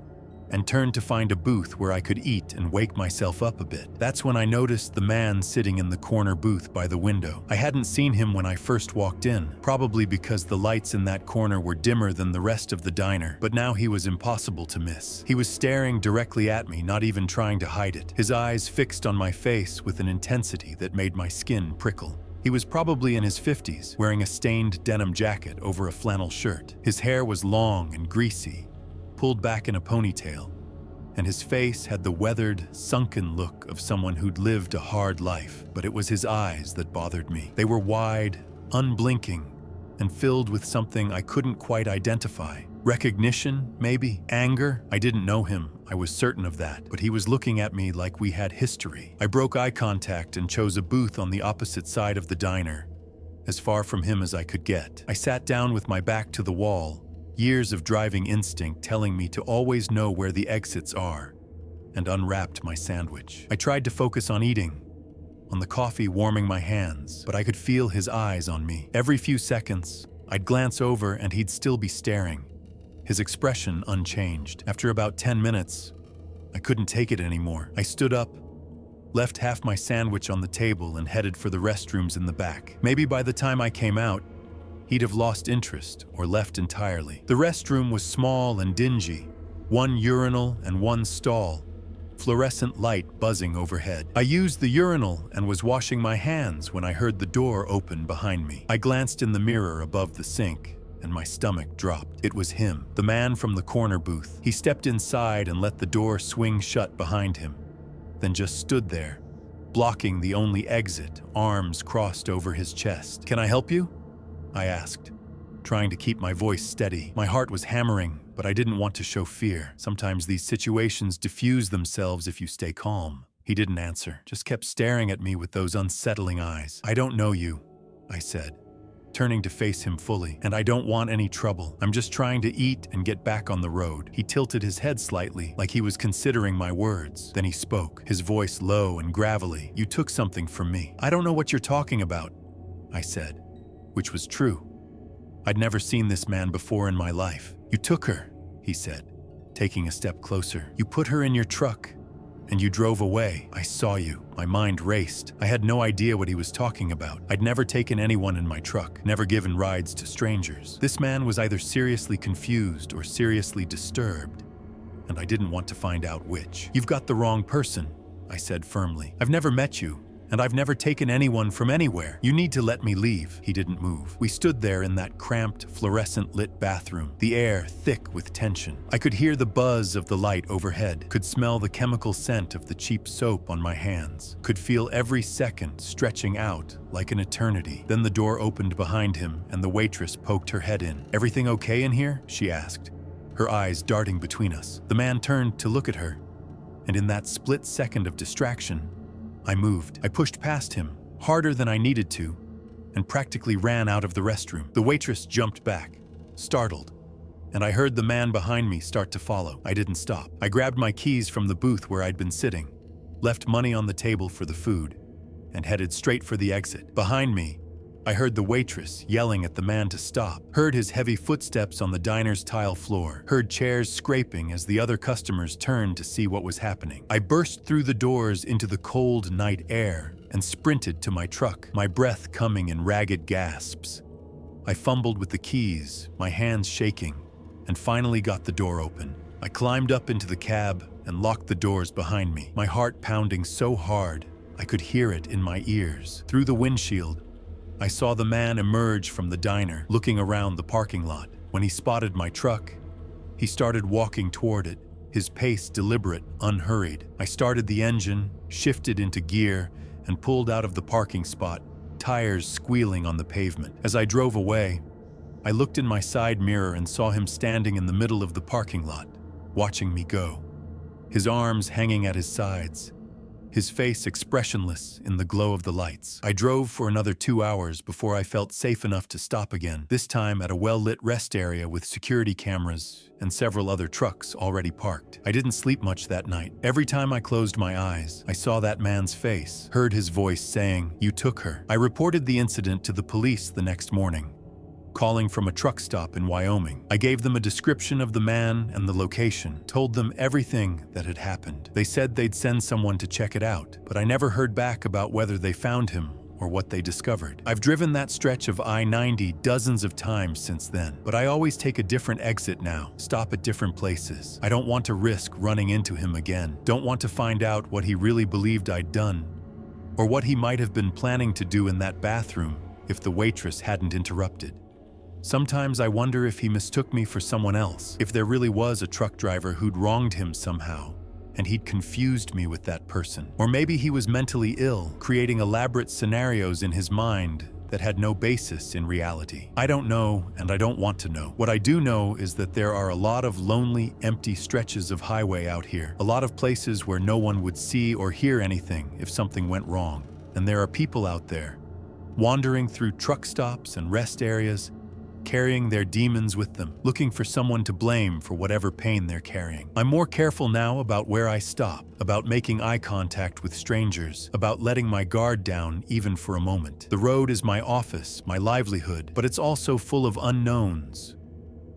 and turned to find a booth where I could eat and wake myself up a bit. That's when I noticed the man sitting in the corner booth by the window. I hadn't seen him when I first walked in, probably because the lights in that corner were dimmer than the rest of the diner, but now he was impossible to miss. He was staring directly at me, not even trying to hide it, his eyes fixed on my face with an intensity that made my skin prickle. He was probably in his 50s, wearing a stained denim jacket over a flannel shirt. His hair was long and greasy, pulled back in a ponytail, and his face had the weathered, sunken look of someone who'd lived a hard life. But it was his eyes that bothered me. They were wide, unblinking, and filled with something I couldn't quite identify. Recognition, maybe? Anger? I didn't know him, I was certain of that, but he was looking at me like we had history. I broke eye contact and chose a booth on the opposite side of the diner, as far from him as I could get. I sat down with my back to the wall, years of driving instinct telling me to always know where the exits are, and unwrapped my sandwich. I tried to focus on eating, on the coffee warming my hands, but I could feel his eyes on me. Every few seconds, I'd glance over and he'd still be staring, his expression unchanged. After about 10 minutes, I couldn't take it anymore. I stood up, left half my sandwich on the table, and headed for the restrooms in the back. Maybe by the time I came out, he'd have lost interest or left entirely. The restroom was small and dingy, one urinal and one stall, fluorescent light buzzing overhead. I used the urinal and was washing my hands when I heard the door open behind me. I glanced in the mirror above the sink, and my stomach dropped. It was him, the man from the corner booth. He stepped inside and let the door swing shut behind him, then just stood there, blocking the only exit, arms crossed over his chest. "Can I help you?" I asked, trying to keep my voice steady. My heart was hammering, but I didn't want to show fear. Sometimes these situations diffuse themselves if you stay calm. He didn't answer, just kept staring at me with those unsettling eyes. "I don't know you," I said, turning to face him fully, "and I don't want any trouble. I'm just trying to eat and get back on the road." He tilted his head slightly, like he was considering my words. Then he spoke, his voice low and gravelly. "You took something from me." "I don't know what you're talking about," I said, which was true. I'd never seen this man before in my life. "You took her," he said, taking a step closer. "You put her in your truck, and you drove away. I saw you." My mind raced. I had no idea what he was talking about. I'd never taken anyone in my truck, never given rides to strangers. This man was either seriously confused or seriously disturbed, and I didn't want to find out which. "You've got the wrong person," I said firmly. "I've never met you, and I've never taken anyone from anywhere. You need to let me leave." He didn't move. We stood there in that cramped, fluorescent-lit bathroom, the air thick with tension. I could hear the buzz of the light overhead, could smell the chemical scent of the cheap soap on my hands, could feel every second stretching out like an eternity. Then the door opened behind him, and the waitress poked her head in. "Everything okay in here?" she asked, her eyes darting between us. The man turned to look at her, and in that split second of distraction, I moved. I pushed past him, harder than I needed to, and practically ran out of the restroom. The waitress jumped back, startled, and I heard the man behind me start to follow. I didn't stop. I grabbed my keys from the booth where I'd been sitting, left money on the table for the food, and headed straight for the exit. Behind me, I heard the waitress yelling at the man to stop, heard his heavy footsteps on the diner's tile floor, heard chairs scraping as the other customers turned to see what was happening. I burst through the doors into the cold night air and sprinted to my truck, my breath coming in ragged gasps. I fumbled with the keys, my hands shaking, and finally got the door open. I climbed up into the cab and locked the doors behind me, my heart pounding so hard I could hear it in my ears. Through the windshield, I saw the man emerge from the diner, looking around the parking lot. When he spotted my truck, he started walking toward it, his pace deliberate, unhurried. I started the engine, shifted into gear, and pulled out of the parking spot, tires squealing on the pavement. As I drove away, I looked in my side mirror and saw him standing in the middle of the parking lot, watching me go, his arms hanging at his sides, his face expressionless in the glow of the lights. I drove for another 2 hours before I felt safe enough to stop again, this time at a well-lit rest area with security cameras and several other trucks already parked. I didn't sleep much that night. Every time I closed my eyes, I saw that man's face, heard his voice saying, "You took her." I reported the incident to the police the next morning, calling from a truck stop in Wyoming. I gave them a description of the man and the location, told them everything that had happened. They said they'd send someone to check it out, but I never heard back about whether they found him or what they discovered. I've driven that stretch of I-90 dozens of times since then, but I always take a different exit now, stop at different places. I don't want to risk running into him again, don't want to find out what he really believed I'd done, or what he might have been planning to do in that bathroom if the waitress hadn't interrupted. Sometimes I wonder if he mistook me for someone else, if there really was a truck driver who'd wronged him somehow, and he'd confused me with that person. Or maybe he was mentally ill, creating elaborate scenarios in his mind that had no basis in reality. I don't know, and I don't want to know. What I do know is that there are a lot of lonely, empty stretches of highway out here, a lot of places where no one would see or hear anything if something went wrong. And there are people out there, wandering through truck stops and rest areas, carrying their demons with them, looking for someone to blame for whatever pain they're carrying. I'm more careful now about where I stop, about making eye contact with strangers, about letting my guard down even for a moment. The road is my office, my livelihood, but it's also full of unknowns,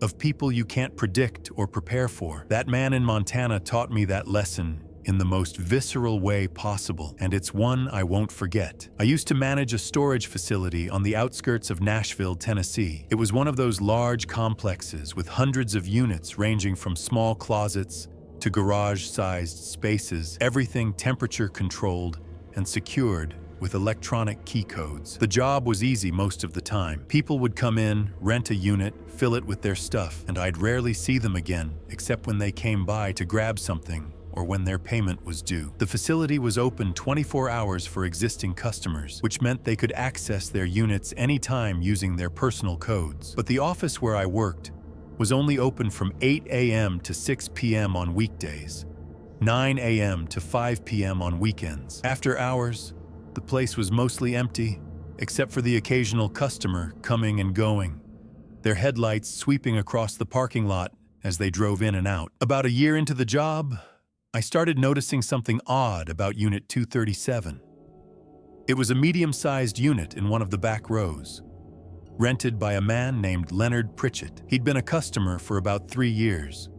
of people you can't predict or prepare for. That man in Montana taught me that lesson in the most visceral way possible, and it's one I won't forget. I used to manage a storage facility on the outskirts of Nashville, Tennessee. It was one of those large complexes with hundreds of units ranging from small closets to garage-sized spaces, everything temperature-controlled and secured with electronic key codes. The job was easy most of the time. People would come in, rent a unit, fill it with their stuff, and I'd rarely see them again, except when they came by to grab something or when their payment was due. The facility was open 24 hours for existing customers, which meant they could access their units anytime using their personal codes. But the office where I worked was only open from 8 a.m. to 6 p.m. on weekdays, 9 a.m. to 5 p.m. on weekends. After hours, the place was mostly empty, except for the occasional customer coming and going, their headlights sweeping across the parking lot as they drove in and out. About a year into the job, I started noticing something odd about Unit 237. It was a medium-sized unit in one of the back rows, rented by a man named Leonard Pritchett. He'd been a customer for about 3 years,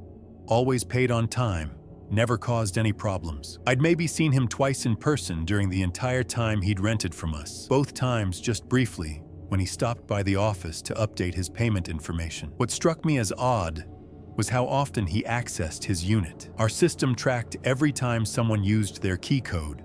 always paid on time, never caused any problems. I'd maybe seen him twice in person during the entire time he'd rented from us, both times just briefly when he stopped by the office to update his payment information. What struck me as odd was how often he accessed his unit. Our system tracked every time someone used their key code,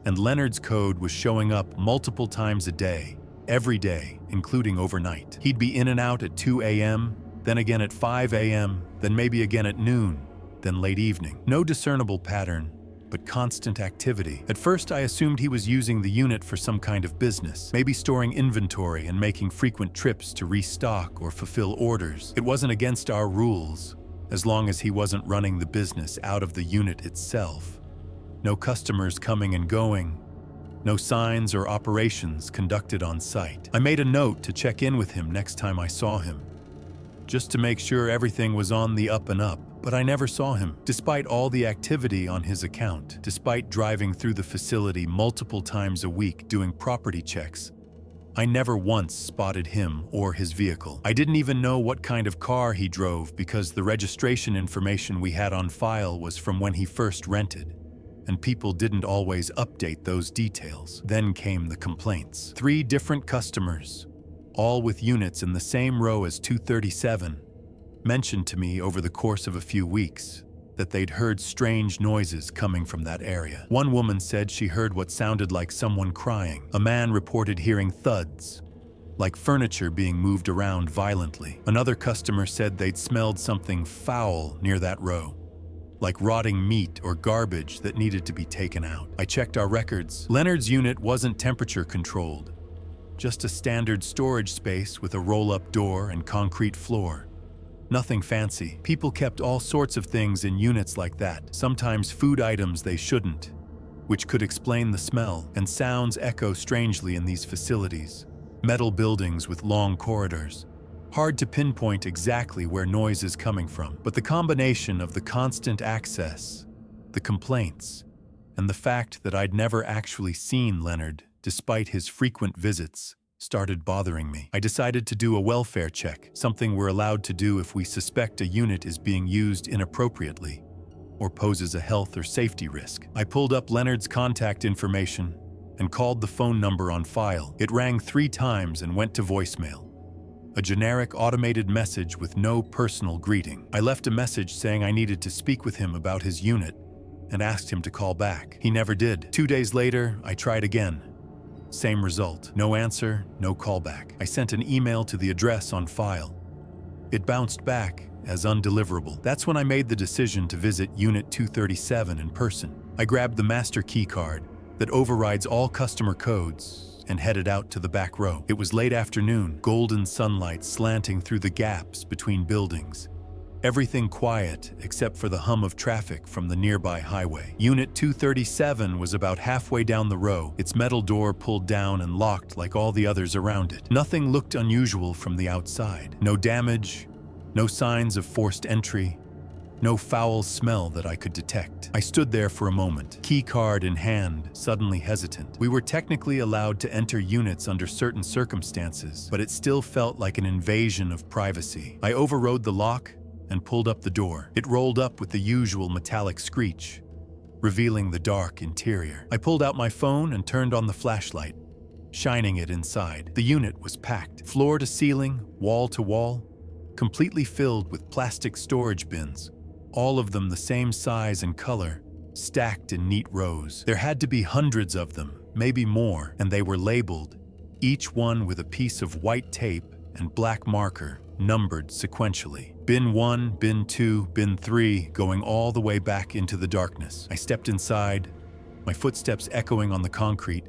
and Leonard's code was showing up multiple times a day, every day, including overnight. He'd be in and out at 2 a.m., then again at 5 a.m., then maybe again at noon, then late evening. No discernible pattern, but constant activity. At first, I assumed he was using the unit for some kind of business, maybe storing inventory and making frequent trips to restock or fulfill orders. It wasn't against our rules, as long as he wasn't running the business out of the unit itself. No customers coming and going, no signs or operations conducted on site. I made a note to check in with him next time I saw him, just to make sure everything was on the up and up. But I never saw him, despite all the activity on his account, despite driving through the facility multiple times a week doing property checks. I never once spotted him or his vehicle. I didn't even know what kind of car he drove because the registration information we had on file was from when he first rented, and people didn't always update those details. Then came the complaints. 3 different customers, all with units in the same row as 237, mentioned to me over the course of a few weeks that they'd heard strange noises coming from that area. One woman said she heard what sounded like someone crying. A man reported hearing thuds, like furniture being moved around violently. Another customer said they'd smelled something foul near that row, like rotting meat or garbage that needed to be taken out. I checked our records. Leonard's unit wasn't temperature controlled, just a standard storage space with a roll-up door and concrete floor. Nothing fancy. People kept all sorts of things in units like that, sometimes food items they shouldn't, which could explain the smell, and sounds echo strangely in these facilities. Metal buildings with long corridors. Hard to pinpoint exactly where noise is coming from, but the combination of the constant access, the complaints, and the fact that I'd never actually seen Leonard, despite his frequent visits, started bothering me. I decided to do a welfare check, something we're allowed to do if we suspect a unit is being used inappropriately or poses a health or safety risk. I pulled up Leonard's contact information and called the phone number on file. It rang 3 times and went to voicemail. A generic automated message with no personal greeting. I left a message saying I needed to speak with him about his unit and asked him to call back. He never did. 2 days later, I tried again. Same result. No answer, no callback. I sent an email to the address on file. It bounced back as undeliverable. That's when I made the decision to visit Unit 237 in person. I grabbed the master key card that overrides all customer codes and headed out to the back row. It was late afternoon, golden sunlight slanting through the gaps between buildings. Everything quiet except for the hum of traffic from the nearby highway. Unit 237 was about halfway down the row, its metal door pulled down and locked like all the others around it. Nothing looked unusual from the outside. No damage, no signs of forced entry, no foul smell that I could detect. I stood there for a moment, key card in hand, suddenly hesitant. We were technically allowed to enter units under certain circumstances, but it still felt like an invasion of privacy. I overrode the lock and pulled up the door. It rolled up with the usual metallic screech, revealing the dark interior. I pulled out my phone and turned on the flashlight, shining it inside. The unit was packed, floor to ceiling, wall to wall, completely filled with plastic storage bins, all of them the same size and color, stacked in neat rows. There had to be hundreds of them, maybe more, and they were labeled, each one with a piece of white tape and black marker, numbered sequentially. Bin 1, Bin 2, Bin 3, going all the way back into the darkness. I stepped inside, my footsteps echoing on the concrete,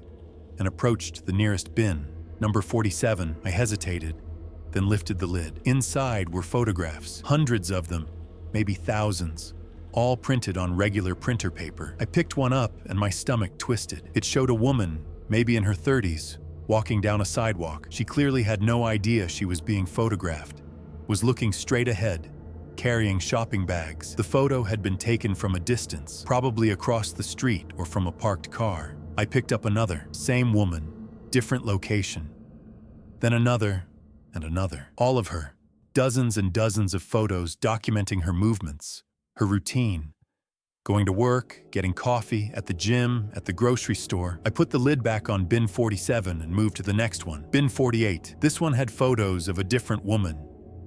and approached the nearest bin, number 47. I hesitated, then lifted the lid. Inside were photographs, hundreds of them, maybe thousands, all printed on regular printer paper. I picked one up and my stomach twisted. It showed a woman, maybe in her 30s, walking down a sidewalk. She clearly had no idea she was being photographed, was looking straight ahead, carrying shopping bags. The photo had been taken from a distance, probably across the street or from a parked car. I picked up another, same woman, different location. Then another and another. All of her, dozens and dozens of photos documenting her movements, her routine, going to work, getting coffee, at the gym, at the grocery store. I put the lid back on bin 47 and moved to the next one. Bin 48. This one had photos of a different woman.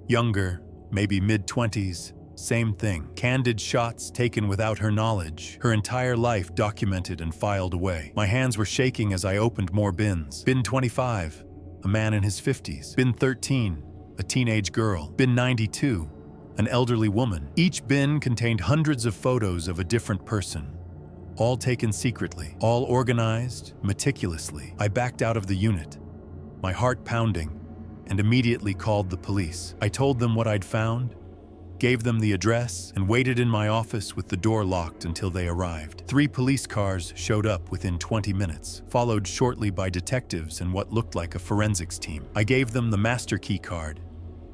Younger, maybe mid-20s, same thing. Candid shots taken without her knowledge. Her entire life documented and filed away. My hands were shaking as I opened more bins. Bin 25, a man in his 50s. Bin 13, a teenage girl. Bin 92, an elderly woman. Each bin contained hundreds of photos of a different person, all taken secretly, all organized meticulously. I backed out of the unit, my heart pounding, and immediately called the police. I told them what I'd found, gave them the address, and waited in my office with the door locked until they arrived. 3 police cars showed up within 20 minutes, followed shortly by detectives and what looked like a forensics team. I gave them the master key card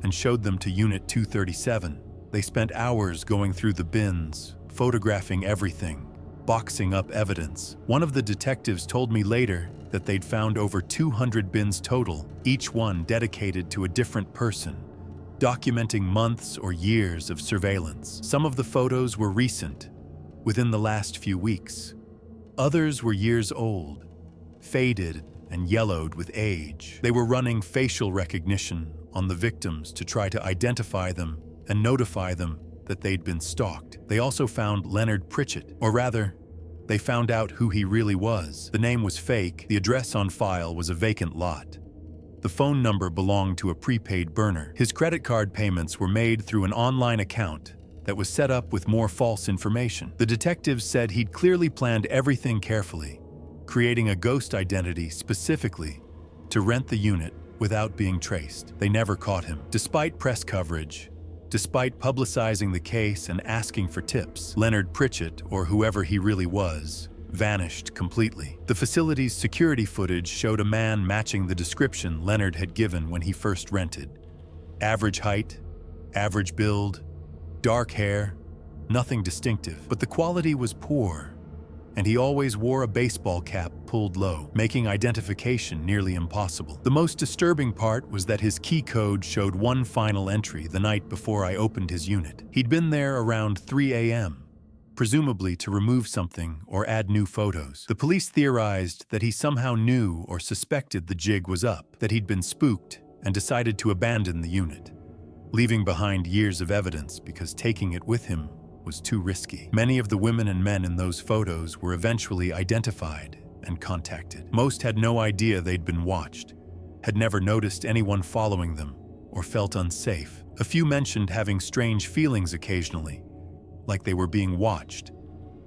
and showed them to Unit 237. They spent hours going through the bins, photographing everything, boxing up evidence. One of the detectives told me later that they'd found over 200 bins total, each one dedicated to a different person, documenting months or years of surveillance. Some of the photos were recent, within the last few weeks. Others were years old, faded and yellowed with age. They were running facial recognition on the victims to try to identify them and notify them that they'd been stalked. They also found Leonard Pritchett, or rather, they found out who he really was. The name was fake, the address on file was a vacant lot. The phone number belonged to a prepaid burner. His credit card payments were made through an online account that was set up with more false information. The detectives said he'd clearly planned everything carefully, creating a ghost identity specifically to rent the unit without being traced. They never caught him. Despite press coverage, despite publicizing the case and asking for tips, Leonard Pritchett, or whoever he really was, vanished completely. The facility's security footage showed a man matching the description Leonard had given when he first rented. Average height, average build, dark hair, nothing distinctive. But the quality was poor, and he always wore a baseball cap pulled low, making identification nearly impossible. The most disturbing part was that his key code showed one final entry the night before I opened his unit. He'd been there around 3 a.m., presumably to remove something or add new photos. The police theorized that he somehow knew or suspected the jig was up, that he'd been spooked and decided to abandon the unit, leaving behind years of evidence because taking it with him was too risky. Many of the women and men in those photos were eventually identified and contacted. Most had no idea they'd been watched, had never noticed anyone following them, or felt unsafe. A few mentioned having strange feelings occasionally, like they were being watched,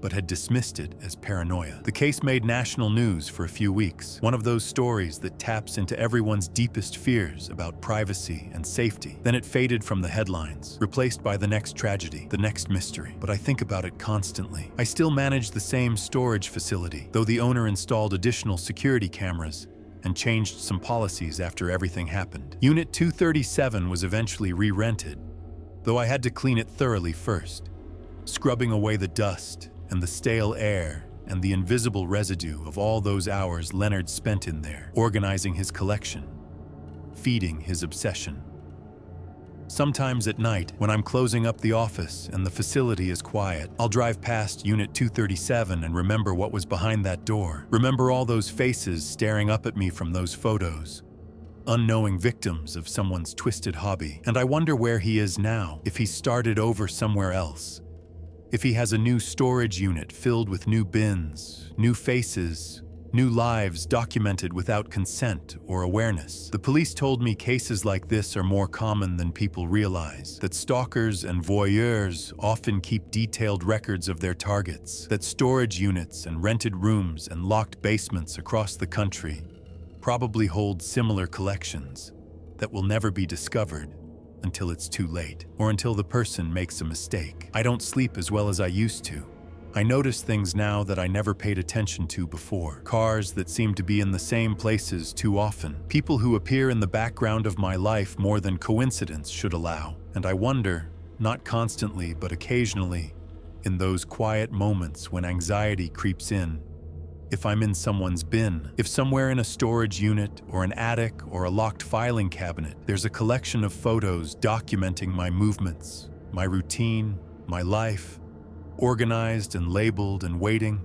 but had dismissed it as paranoia. The case made national news for a few weeks, one of those stories that taps into everyone's deepest fears about privacy and safety. Then it faded from the headlines, replaced by the next tragedy, the next mystery. But I think about it constantly. I still manage the same storage facility, though the owner installed additional security cameras and changed some policies after everything happened. Unit 237 was eventually re-rented, though I had to clean it thoroughly first, scrubbing away the dust and the stale air and the invisible residue of all those hours Leonard spent in there, organizing his collection, feeding his obsession. Sometimes at night, when I'm closing up the office and the facility is quiet, I'll drive past Unit 237 and remember what was behind that door. Remember all those faces staring up at me from those photos, unknowing victims of someone's twisted hobby. And I wonder where he is now, if he's started over somewhere else. If he has a new storage unit filled with new bins, new faces, new lives documented without consent or awareness. The police told me cases like this are more common than people realize, that stalkers and voyeurs often keep detailed records of their targets, that storage units and rented rooms and locked basements across the country probably hold similar collections that will never be discovered until it's too late, or until the person makes a mistake. I don't sleep as well as I used to. I notice things now that I never paid attention to before. Cars that seem to be in the same places too often. People who appear in the background of my life more than coincidence should allow. And I wonder, not constantly but occasionally, in those quiet moments when anxiety creeps in, if I'm in someone's bin, if somewhere in a storage unit or an attic or a locked filing cabinet, there's a collection of photos documenting my movements, my routine, my life, organized and labeled and waiting.